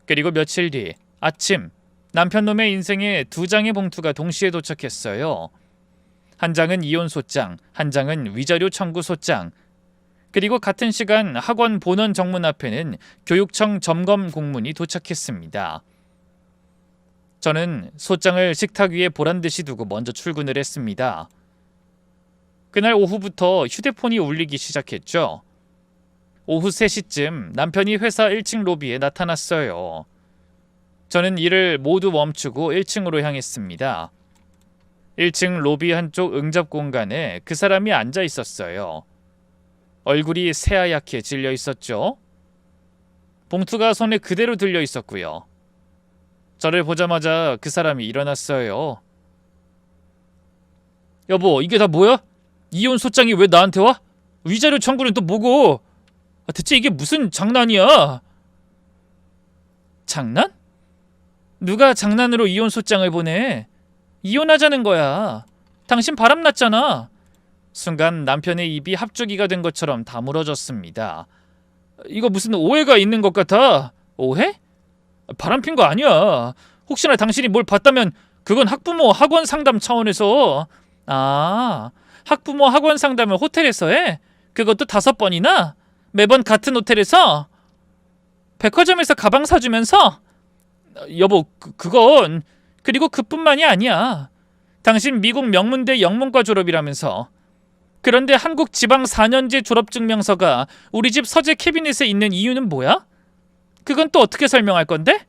그리고 며칠 뒤 아침, 남편놈의 인생에 2장의 봉투가 동시에 도착했어요. 한 장은 이혼 소장, 한 장은 위자료 청구 소장. 그리고 같은 시간 학원 본원 정문 앞에는 교육청 점검 공문이 도착했습니다. 저는 소장을 식탁 위에 보란듯이 두고 먼저 출근을 했습니다. 그날 오후부터 휴대폰이 울리기 시작했죠. 오후 3시쯤 남편이 회사 1층 로비에 나타났어요. 저는 일을 모두 멈추고 1층으로 향했습니다. 1층 로비 한쪽 응접 공간에 그 사람이 앉아 있었어요. 얼굴이 새하얗게 질려 있었죠. 봉투가 손에 그대로 들려 있었고요. 저를 보자마자 그 사람이 일어났어요. 여보, 이게 다 뭐야? 이혼 소장이 왜 나한테 와? 위자료 청구는 또 뭐고? 대체 이게 무슨 장난이야? 장난? 누가 장난으로 이혼 소장을 보내? 이혼하자는 거야. 당신 바람났잖아. 순간 남편의 입이 합주기가 된 것처럼 다물어졌습니다. 이거 무슨 오해가 있는 것 같아. 오해? 바람핀 거 아니야. 혹시나 당신이 뭘 봤다면 그건 학부모 학원 상담 차원에서. 아, 학부모 학원 상담을 호텔에서 해? 그것도 5번이나? 매번 같은 호텔에서? 백화점에서 가방 사주면서? 여보, 그건. 그리고 그뿐만이 아니야. 당신 미국 명문대 영문과 졸업이라면서. 그런데 한국 지방 4년제 졸업증명서가 우리 집 서재 캐비넷에 있는 이유는 뭐야? 그건 또 어떻게 설명할 건데?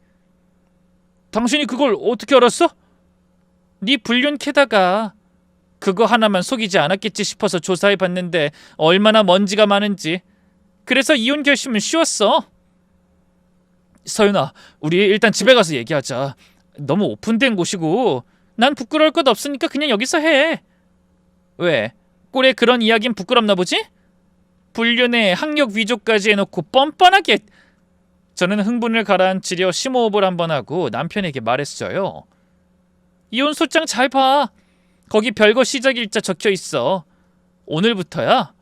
당신이 그걸 어떻게 알았어? 네 불륜 캐다가 그거 하나만 속이지 않았겠지 싶어서 조사해봤는데 얼마나 먼지가 많은지. 그래서 이혼 결심은 쉬웠어. 서윤아, 우리 일단 집에 가서 얘기하자. 너무 오픈된 곳이고 난 부끄러울 것 없으니까 그냥 여기서 해. 왜? 꼴에 그런 이야긴 부끄럽나 보지? 불륜에 학력 위조까지 해놓고 뻔뻔하게. 저는 흥분을 가라앉히려 심호흡을 한번 하고 남편에게 말했어요. 이혼 소장 잘 봐. 거기 별거 시작일자 적혀있어. 오늘부터야.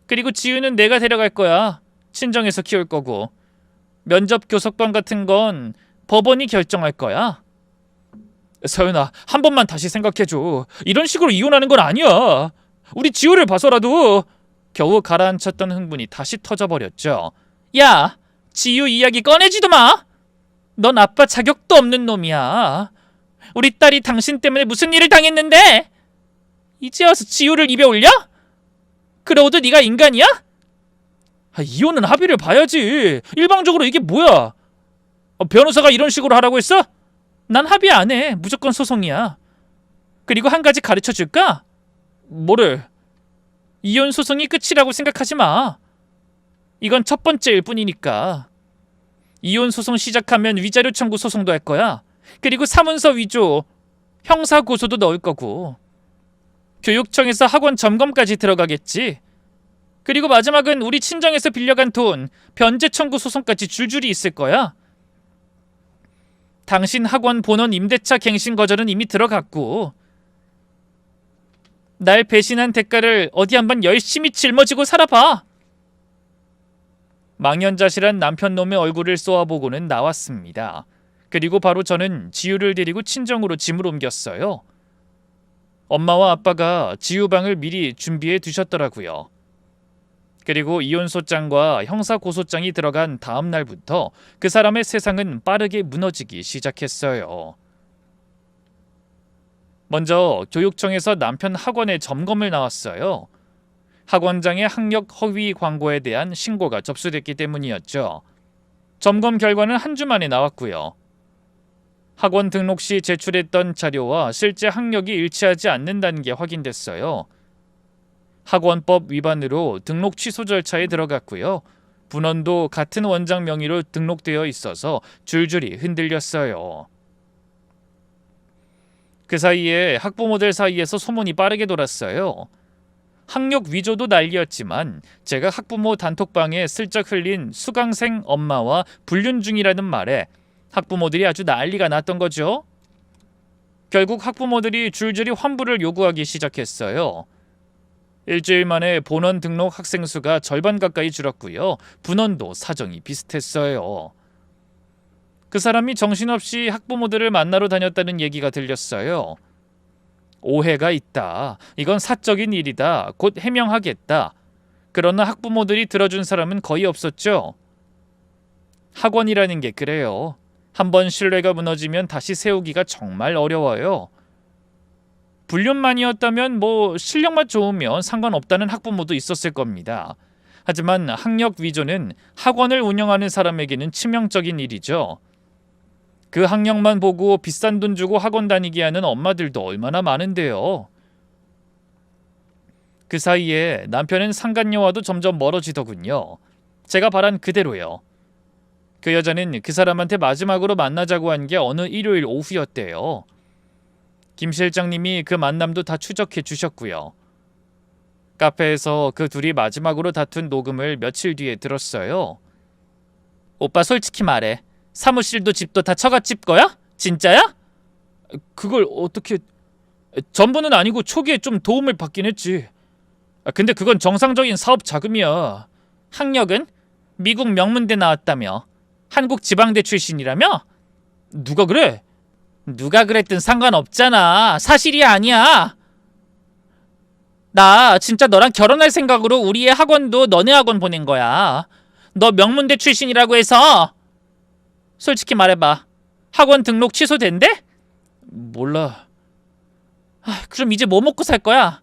그리고 지우는 내가 데려갈 거야. 친정에서 키울 거고. 면접 교섭관 같은 건 법원이 결정할 거야. 서윤아, 한 번만 다시 생각해줘. 이런 식으로 이혼하는 건 아니야. 우리 지우를 봐서라도. 겨우 가라앉혔던 흥분이 다시 터져버렸죠. 야, 지우 이야기 꺼내지도 마. 넌 아빠 자격도 없는 놈이야. 우리 딸이 당신 때문에 무슨 일을 당했는데 이제 와서 지우를 입에 올려? 그러고도 네가 인간이야? 이혼은 합의를 봐야지. 일방적으로 이게 뭐야? 변호사가 이런 식으로 하라고 했어? 난 합의 안 해. 무조건 소송이야. 그리고 한 가지 가르쳐 줄까? 뭐를? 이혼 소송이 끝이라고 생각하지 마. 이건 첫 번째일 뿐이니까. 이혼 소송 시작하면 위자료 청구 소송도 할 거야. 그리고 사문서 위조, 형사 고소도 넣을 거고. 교육청에서 학원 점검까지 들어가겠지. 그리고 마지막은 우리 친정에서 빌려간 돈, 변제 청구 소송까지 줄줄이 있을 거야. 당신 학원 본원 임대차 갱신 거절은 이미 들어갔고. 날 배신한 대가를 어디 한번 열심히 짊어지고 살아봐. 망연자실한 남편놈의 얼굴을 쏘아보고는 나왔습니다. 그리고 바로 저는 지우를 데리고 친정으로 짐을 옮겼어요. 엄마와 아빠가 지우 방을 미리 준비해 두셨더라고요. 그리고 이혼소장과 형사고소장이 들어간 다음 날부터 그 사람의 세상은 빠르게 무너지기 시작했어요. 먼저 교육청에서 남편 학원에 점검을 나왔어요. 학원장의 학력 허위 광고에 대한 신고가 접수됐기 때문이었죠. 점검 결과는 한 주 만에 나왔고요. 학원 등록 시 제출했던 자료와 실제 학력이 일치하지 않는다는 게 확인됐어요. 학원법 위반으로 등록 취소 절차에 들어갔고요. 분원도 같은 원장 명의로 등록되어 있어서 줄줄이 흔들렸어요. 그 사이에 학부모들 사이에서 소문이 빠르게 돌았어요. 학력 위조도 난리였지만 제가 학부모 단톡방에 슬쩍 흘린 수강생 엄마와 불륜 중이라는 말에 학부모들이 아주 난리가 났던 거죠. 결국 학부모들이 줄줄이 환불을 요구하기 시작했어요. 일주일 만에 본원 등록 학생 수가 절반 가까이 줄었고요. 분원도 사정이 비슷했어요. 그 사람이 정신없이 학부모들을 만나러 다녔다는 얘기가 들렸어요. 오해가 있다. 이건 사적인 일이다. 곧 해명하겠다. 그러나 학부모들이 들어준 사람은 거의 없었죠. 학원이라는 게 그래요. 한번 신뢰가 무너지면 다시 세우기가 정말 어려워요. 불륜만이었다면 실력만 좋으면 상관없다는 학부모도 있었을 겁니다. 하지만 학력 위조는 학원을 운영하는 사람에게는 치명적인 일이죠. 그 학력만 보고 비싼 돈 주고 학원 다니게 하는 엄마들도 얼마나 많은데요. 그 사이에 남편은 상간녀와도 점점 멀어지더군요. 제가 바란 그대로요. 그 여자는 그 사람한테 마지막으로 만나자고 한 게 어느 일요일 오후였대요. 김 실장님이 그 만남도 다 추적해 주셨고요. 카페에서 그 둘이 마지막으로 다툰 녹음을 며칠 뒤에 들었어요. 오빠 솔직히 말해. 사무실도 집도 다 처갓집 거야? 진짜야? 그걸 어떻게... 전부는 아니고 초기에 좀 도움을 받긴 했지. 근데 그건 정상적인 사업 자금이야. 학력은? 미국 명문대 나왔다며. 한국 지방대 출신이라며? 누가 그래? 누가 그랬든 상관없잖아. 사실이 아니야. 나 진짜 너랑 결혼할 생각으로 우리 애 학원도 너네 학원 보낸 거야. 너 명문대 출신이라고 해서. 솔직히 말해봐. 학원 등록 취소된대? 몰라. 그럼 이제 뭐 먹고 살 거야?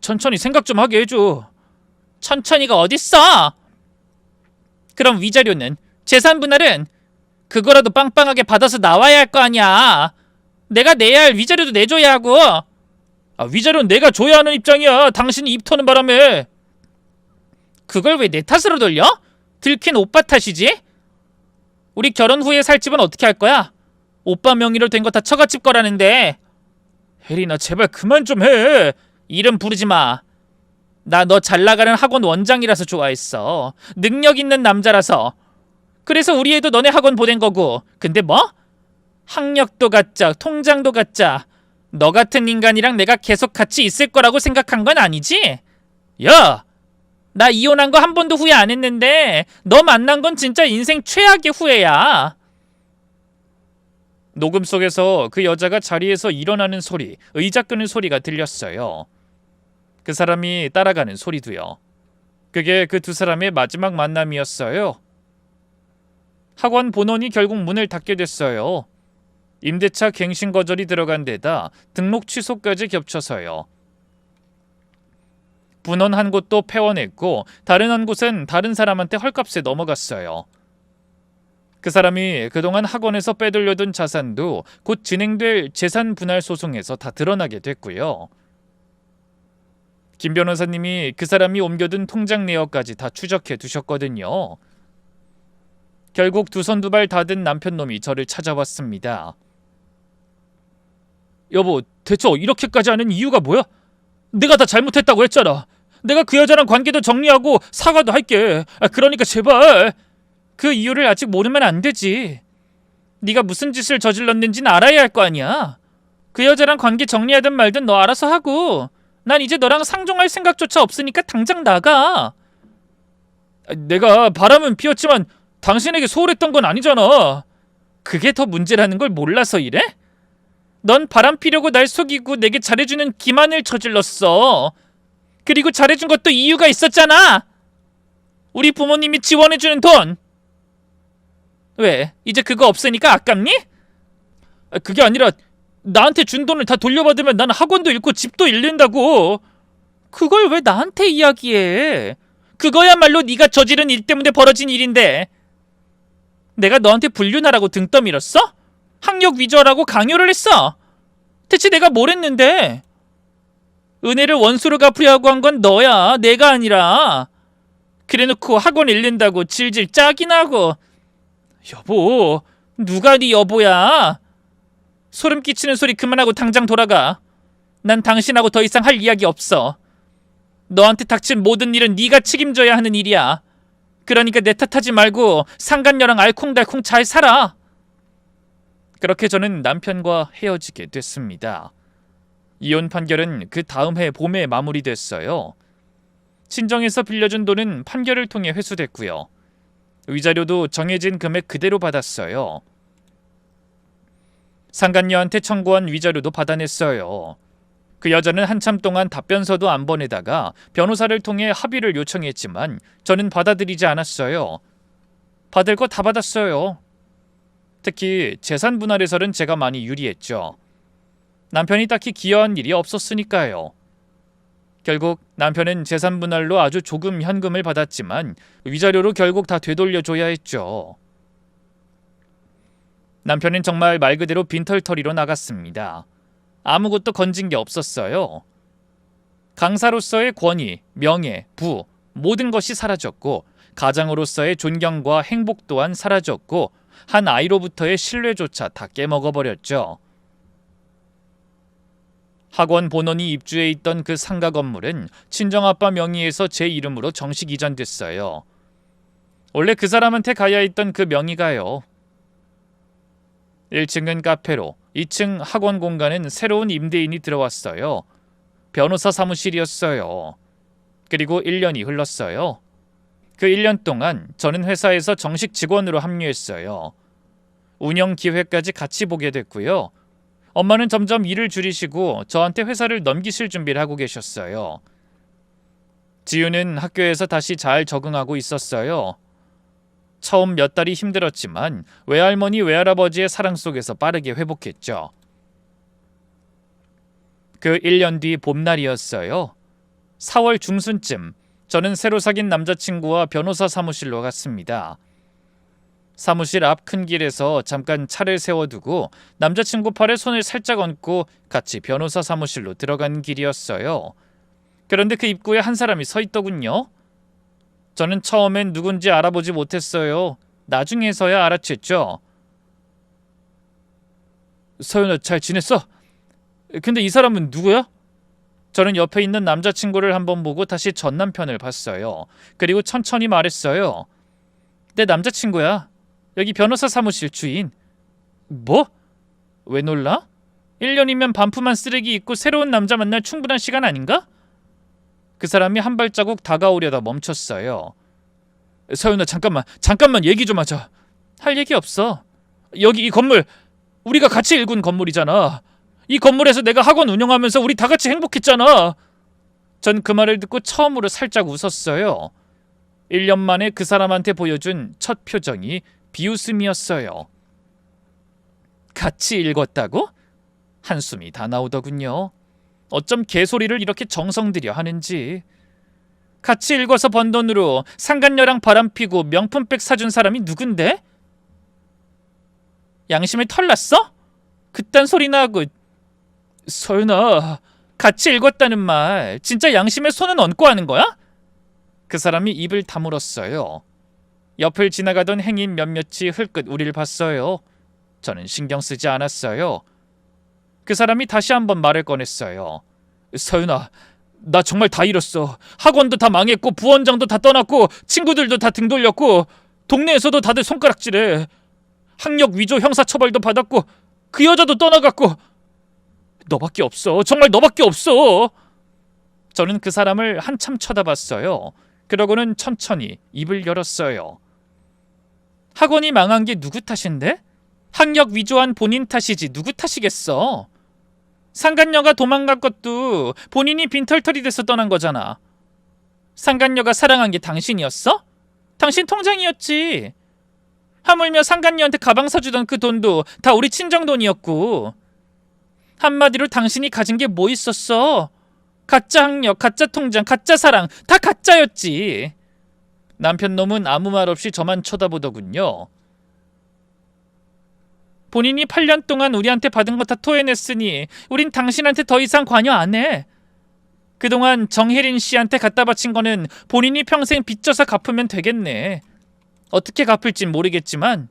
천천히 생각 좀 하게 해줘. 천천히가 어딨어? 그럼 위자료는? 재산 분할은? 그거라도 빵빵하게 받아서 나와야 할 거 아니야. 내가 내야 할 위자료도 내줘야 하고. 위자료는 내가 줘야 하는 입장이야. 당신이 입 터는 바람에. 그걸 왜 내 탓으로 돌려? 들킨 오빠 탓이지? 우리 결혼 후에 살 집은 어떻게 할 거야? 오빠 명의로 된 거 다 처갓집 거라는데. 혜린아 제발 그만 좀 해. 이름 부르지 마. 나 너 잘나가는 학원 원장이라서 좋아했어. 능력 있는 남자라서. 그래서 우리 애도 너네 학원 보낸 거고. 근데 뭐? 학력도 가짜, 통장도 가짜. 너 같은 인간이랑 내가 계속 같이 있을 거라고 생각한 건 아니지? 야! 나 이혼한 거 한 번도 후회 안 했는데 너 만난 건 진짜 인생 최악의 후회야. 녹음 속에서 그 여자가 자리에서 일어나는 소리, 의자 끄는 소리가 들렸어요. 그 사람이 따라가는 소리도요. 그게 그 두 사람의 마지막 만남이었어요. 학원 본원이 결국 문을 닫게 됐어요. 임대차 갱신 거절이 들어간 데다 등록 취소까지 겹쳐서요. 분원 한 곳도 폐원했고 다른 한 곳은 다른 사람한테 헐값에 넘어갔어요. 그 사람이 그동안 학원에서 빼돌려둔 자산도 곧 진행될 재산 분할 소송에서 다 드러나게 됐고요. 김 변호사님이 그 사람이 옮겨둔 통장 내역까지 다 추적해 두셨거든요. 결국 두 손 두 발 다 든 남편놈이 저를 찾아왔습니다. 여보, 대체 이렇게까지 하는 이유가 뭐야? 내가 다 잘못했다고 했잖아. 내가 그 여자랑 관계도 정리하고 사과도 할게. 그러니까 제발. 그 이유를 아직 모르면 안 되지. 네가 무슨 짓을 저질렀는지는 알아야 할 거 아니야. 그 여자랑 관계 정리하든 말든 너 알아서 하고. 난 이제 너랑 상종할 생각조차 없으니까 당장 나가. 내가 바람은 피웠지만 당신에게 소홀했던 건 아니잖아. 그게 더 문제라는 걸 몰라서 이래? 넌 바람 피려고 날 속이고 내게 잘해주는 기만을 저질렀어. 그리고 잘해준 것도 이유가 있었잖아. 우리 부모님이 지원해주는 돈! 왜? 이제 그거 없으니까 아깝니? 그게 아니라 나한테 준 돈을 다 돌려받으면 난 학원도 잃고 집도 잃는다고. 그걸 왜 나한테 이야기해? 그거야말로 네가 저지른 일 때문에 벌어진 일인데. 내가 너한테 불륜하라고 등 떠밀었어? 학력 위조하라고 강요를 했어? 대체 내가 뭘 했는데? 은혜를 원수로 갚으려고 한 건 너야, 내가 아니라. 그래놓고 학원 잃는다고 질질 짜긴 하고. 여보, 누가 네 여보야? 소름 끼치는 소리 그만하고 당장 돌아가. 난 당신하고 더 이상 할 이야기 없어. 너한테 닥친 모든 일은 네가 책임져야 하는 일이야. 그러니까 내 탓하지 말고 상간녀랑 알콩달콩 잘 살아. 그렇게 저는 남편과 헤어지게 됐습니다. 이혼 판결은 그 다음 해 봄에 마무리됐어요. 친정에서 빌려준 돈은 판결을 통해 회수됐고요. 위자료도 정해진 금액 그대로 받았어요. 상간녀한테 청구한 위자료도 받아냈어요. 그 여자는 한참 동안 답변서도 안 보내다가 변호사를 통해 합의를 요청했지만 저는 받아들이지 않았어요. 받을 거 다 받았어요. 특히 재산 분할에서는 제가 많이 유리했죠. 남편이 딱히 기여한 일이 없었으니까요. 결국 남편은 재산 분할로 아주 조금 현금을 받았지만 위자료로 결국 다 되돌려줘야 했죠. 남편은 정말 말 그대로 빈털터리로 나갔습니다. 아무것도 건진 게 없었어요. 강사로서의 권위, 명예, 부, 모든 것이 사라졌고 가장으로서의 존경과 행복 또한 사라졌고 한 아이로부터의 신뢰조차 다 깨먹어버렸죠. 학원 본원이 입주해 있던 그 상가 건물은 친정아빠 명의에서 제 이름으로 정식 이전됐어요. 원래 그 사람한테 가야 했던 그 명의가요. 1층은 카페로, 2층 학원 공간은 새로운 임대인이 들어왔어요. 변호사 사무실이었어요. 그리고 1년이 흘렀어요. 그 1년 동안 저는 회사에서 정식 직원으로 합류했어요. 운영 기획까지 같이 보게 됐고요. 엄마는 점점 일을 줄이시고 저한테 회사를 넘기실 준비를 하고 계셨어요. 지우는 학교에서 다시 잘 적응하고 있었어요. 처음 몇 달이 힘들었지만 외할머니 외할아버지의 사랑 속에서 빠르게 회복했죠. 그 1년 뒤 봄날이었어요. 4월 중순쯤 저는 새로 사귄 남자친구와 변호사 사무실로 갔습니다. 사무실 앞 큰 길에서 잠깐 차를 세워두고 남자친구 팔에 손을 살짝 얹고 같이 변호사 사무실로 들어간 길이었어요. 그런데 그 입구에 한 사람이 서 있더군요. 저는 처음엔 누군지 알아보지 못했어요. 나중에서야 알아챘죠. 서연아, 잘 지냈어? 근데 이 사람은 누구야? 저는 옆에 있는 남자친구를 한번 보고 다시 전 남편을 봤어요. 그리고 천천히 말했어요. 내 남자친구야. 여기 변호사 사무실 주인. 뭐? 왜 놀라? 1년이면 반품한 쓰레기 입고 새로운 남자 만날 충분한 시간 아닌가? 그 사람이 한 발자국 다가오려다 멈췄어요. 서윤아, 잠깐만 얘기 좀 하자. 할 얘기 없어. 여기 이 건물 우리가 같이 일군 건물이잖아. 이 건물에서 내가 학원 운영하면서 우리 다 같이 행복했잖아. 전 그 말을 듣고 처음으로 살짝 웃었어요. 1년 만에 그 사람한테 보여준 첫 표정이 비웃음이었어요. 같이 읽었다고? 한숨이 다 나오더군요. 어쩜 개소리를 이렇게 정성 들여 하는지. 같이 읽어서 번 돈으로 상간녀랑 바람피고 명품백 사준 사람이 누군데? 양심을 털났어? 그딴 소리나 하고. 서윤아, 같이 읽었다는 말 진짜 양심에 손은 얹고 하는 거야? 그 사람이 입을 다물었어요. 옆을 지나가던 행인 몇몇이 흘끗 우리를 봤어요. 저는 신경 쓰지 않았어요. 그 사람이 다시 한번 말을 꺼냈어요. 서윤아, 나 정말 다 잃었어. 학원도 다 망했고 부원장도 다 떠났고 친구들도 다 등 돌렸고 동네에서도 다들 손가락질해. 학력 위조 형사처벌도 받았고 그 여자도 떠나갔고 너밖에 없어. 정말 너밖에 없어. 저는 그 사람을 한참 쳐다봤어요. 그러고는 천천히 입을 열었어요. 학원이 망한 게 누구 탓인데? 학력 위조한 본인 탓이지 누구 탓이겠어. 상간녀가 도망간 것도 본인이 빈털터리 돼서 떠난 거잖아. 상간녀가 사랑한 게 당신이었어? 당신 통장이었지. 하물며 상간녀한테 가방 사주던 그 돈도 다 우리 친정 돈이었고. 한마디로 당신이 가진 게 뭐 있었어? 가짜 학력, 가짜 통장, 가짜 사랑 다 가짜였지. 남편 놈은 아무 말 없이 저만 쳐다보더군요. 본인이 8년 동안 우리한테 받은 거 다 토해냈으니 우린 당신한테 더 이상 관여 안 해. 그동안 정혜린 씨한테 갖다 바친 거는 본인이 평생 빚져서 갚으면 되겠네. 어떻게 갚을진 모르겠지만.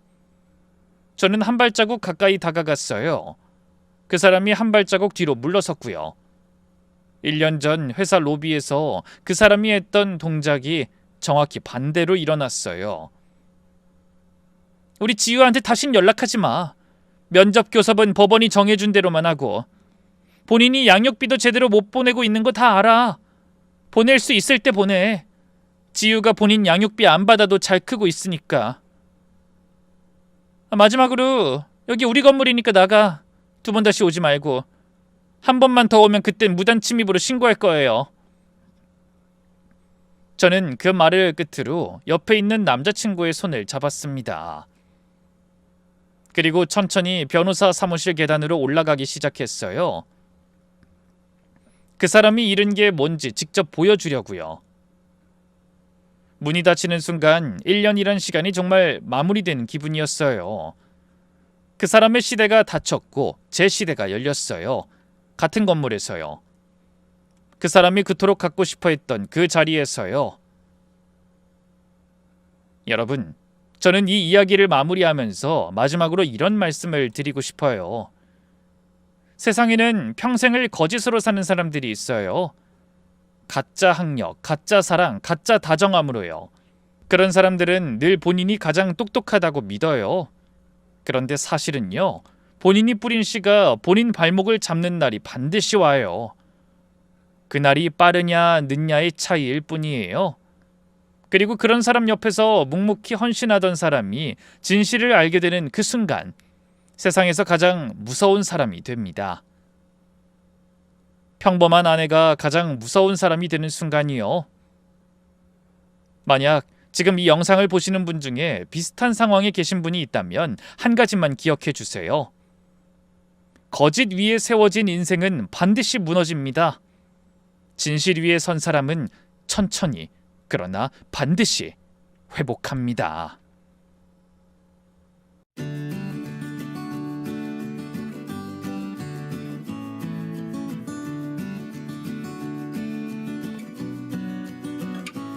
저는 한 발자국 가까이 다가갔어요. 그 사람이 한 발자국 뒤로 물러섰고요. 1년 전 회사 로비에서 그 사람이 했던 동작이 정확히 반대로 일어났어요. 우리 지유한테 다신 연락하지 마. 면접 교섭은 법원이 정해준 대로만 하고. 본인이 양육비도 제대로 못 보내고 있는 거 다 알아. 보낼 수 있을 때 보내. 지유가 본인 양육비 안 받아도 잘 크고 있으니까. 마지막으로 여기 우리 건물이니까 나가. 2번 다시 오지 말고. 한 번만 더 오면 그땐 무단 침입으로 신고할 거예요. 저는 그 말을 끝으로 옆에 있는 남자친구의 손을 잡았습니다. 그리고 천천히 변호사 사무실 계단으로 올라가기 시작했어요. 그 사람이 잃은 게 뭔지 직접 보여주려고요. 문이 닫히는 순간 1년이란 시간이 정말 마무리된 기분이었어요. 그 사람의 시대가 닫혔고 제 시대가 열렸어요. 같은 건물에서요. 그 사람이 그토록 갖고 싶어 했던 그 자리에서요. 여러분, 저는 이 이야기를 마무리하면서 마지막으로 이런 말씀을 드리고 싶어요. 세상에는 평생을 거짓으로 사는 사람들이 있어요. 가짜 학력, 가짜 사랑, 가짜 다정함으로요. 그런 사람들은 늘 본인이 가장 똑똑하다고 믿어요. 그런데 사실은요, 본인이 뿌린 씨가 본인 발목을 잡는 날이 반드시 와요. 그날이 빠르냐 늦냐의 차이일 뿐이에요. 그리고 그런 사람 옆에서 묵묵히 헌신하던 사람이 진실을 알게 되는 그 순간, 세상에서 가장 무서운 사람이 됩니다. 평범한 아내가 가장 무서운 사람이 되는 순간이요. 만약 지금 이 영상을 보시는 분 중에 비슷한 상황에 계신 분이 있다면 한 가지만 기억해 주세요. 거짓 위에 세워진 인생은 반드시 무너집니다. 진실 위에 선 사람은 천천히, 그러나 반드시 회복합니다.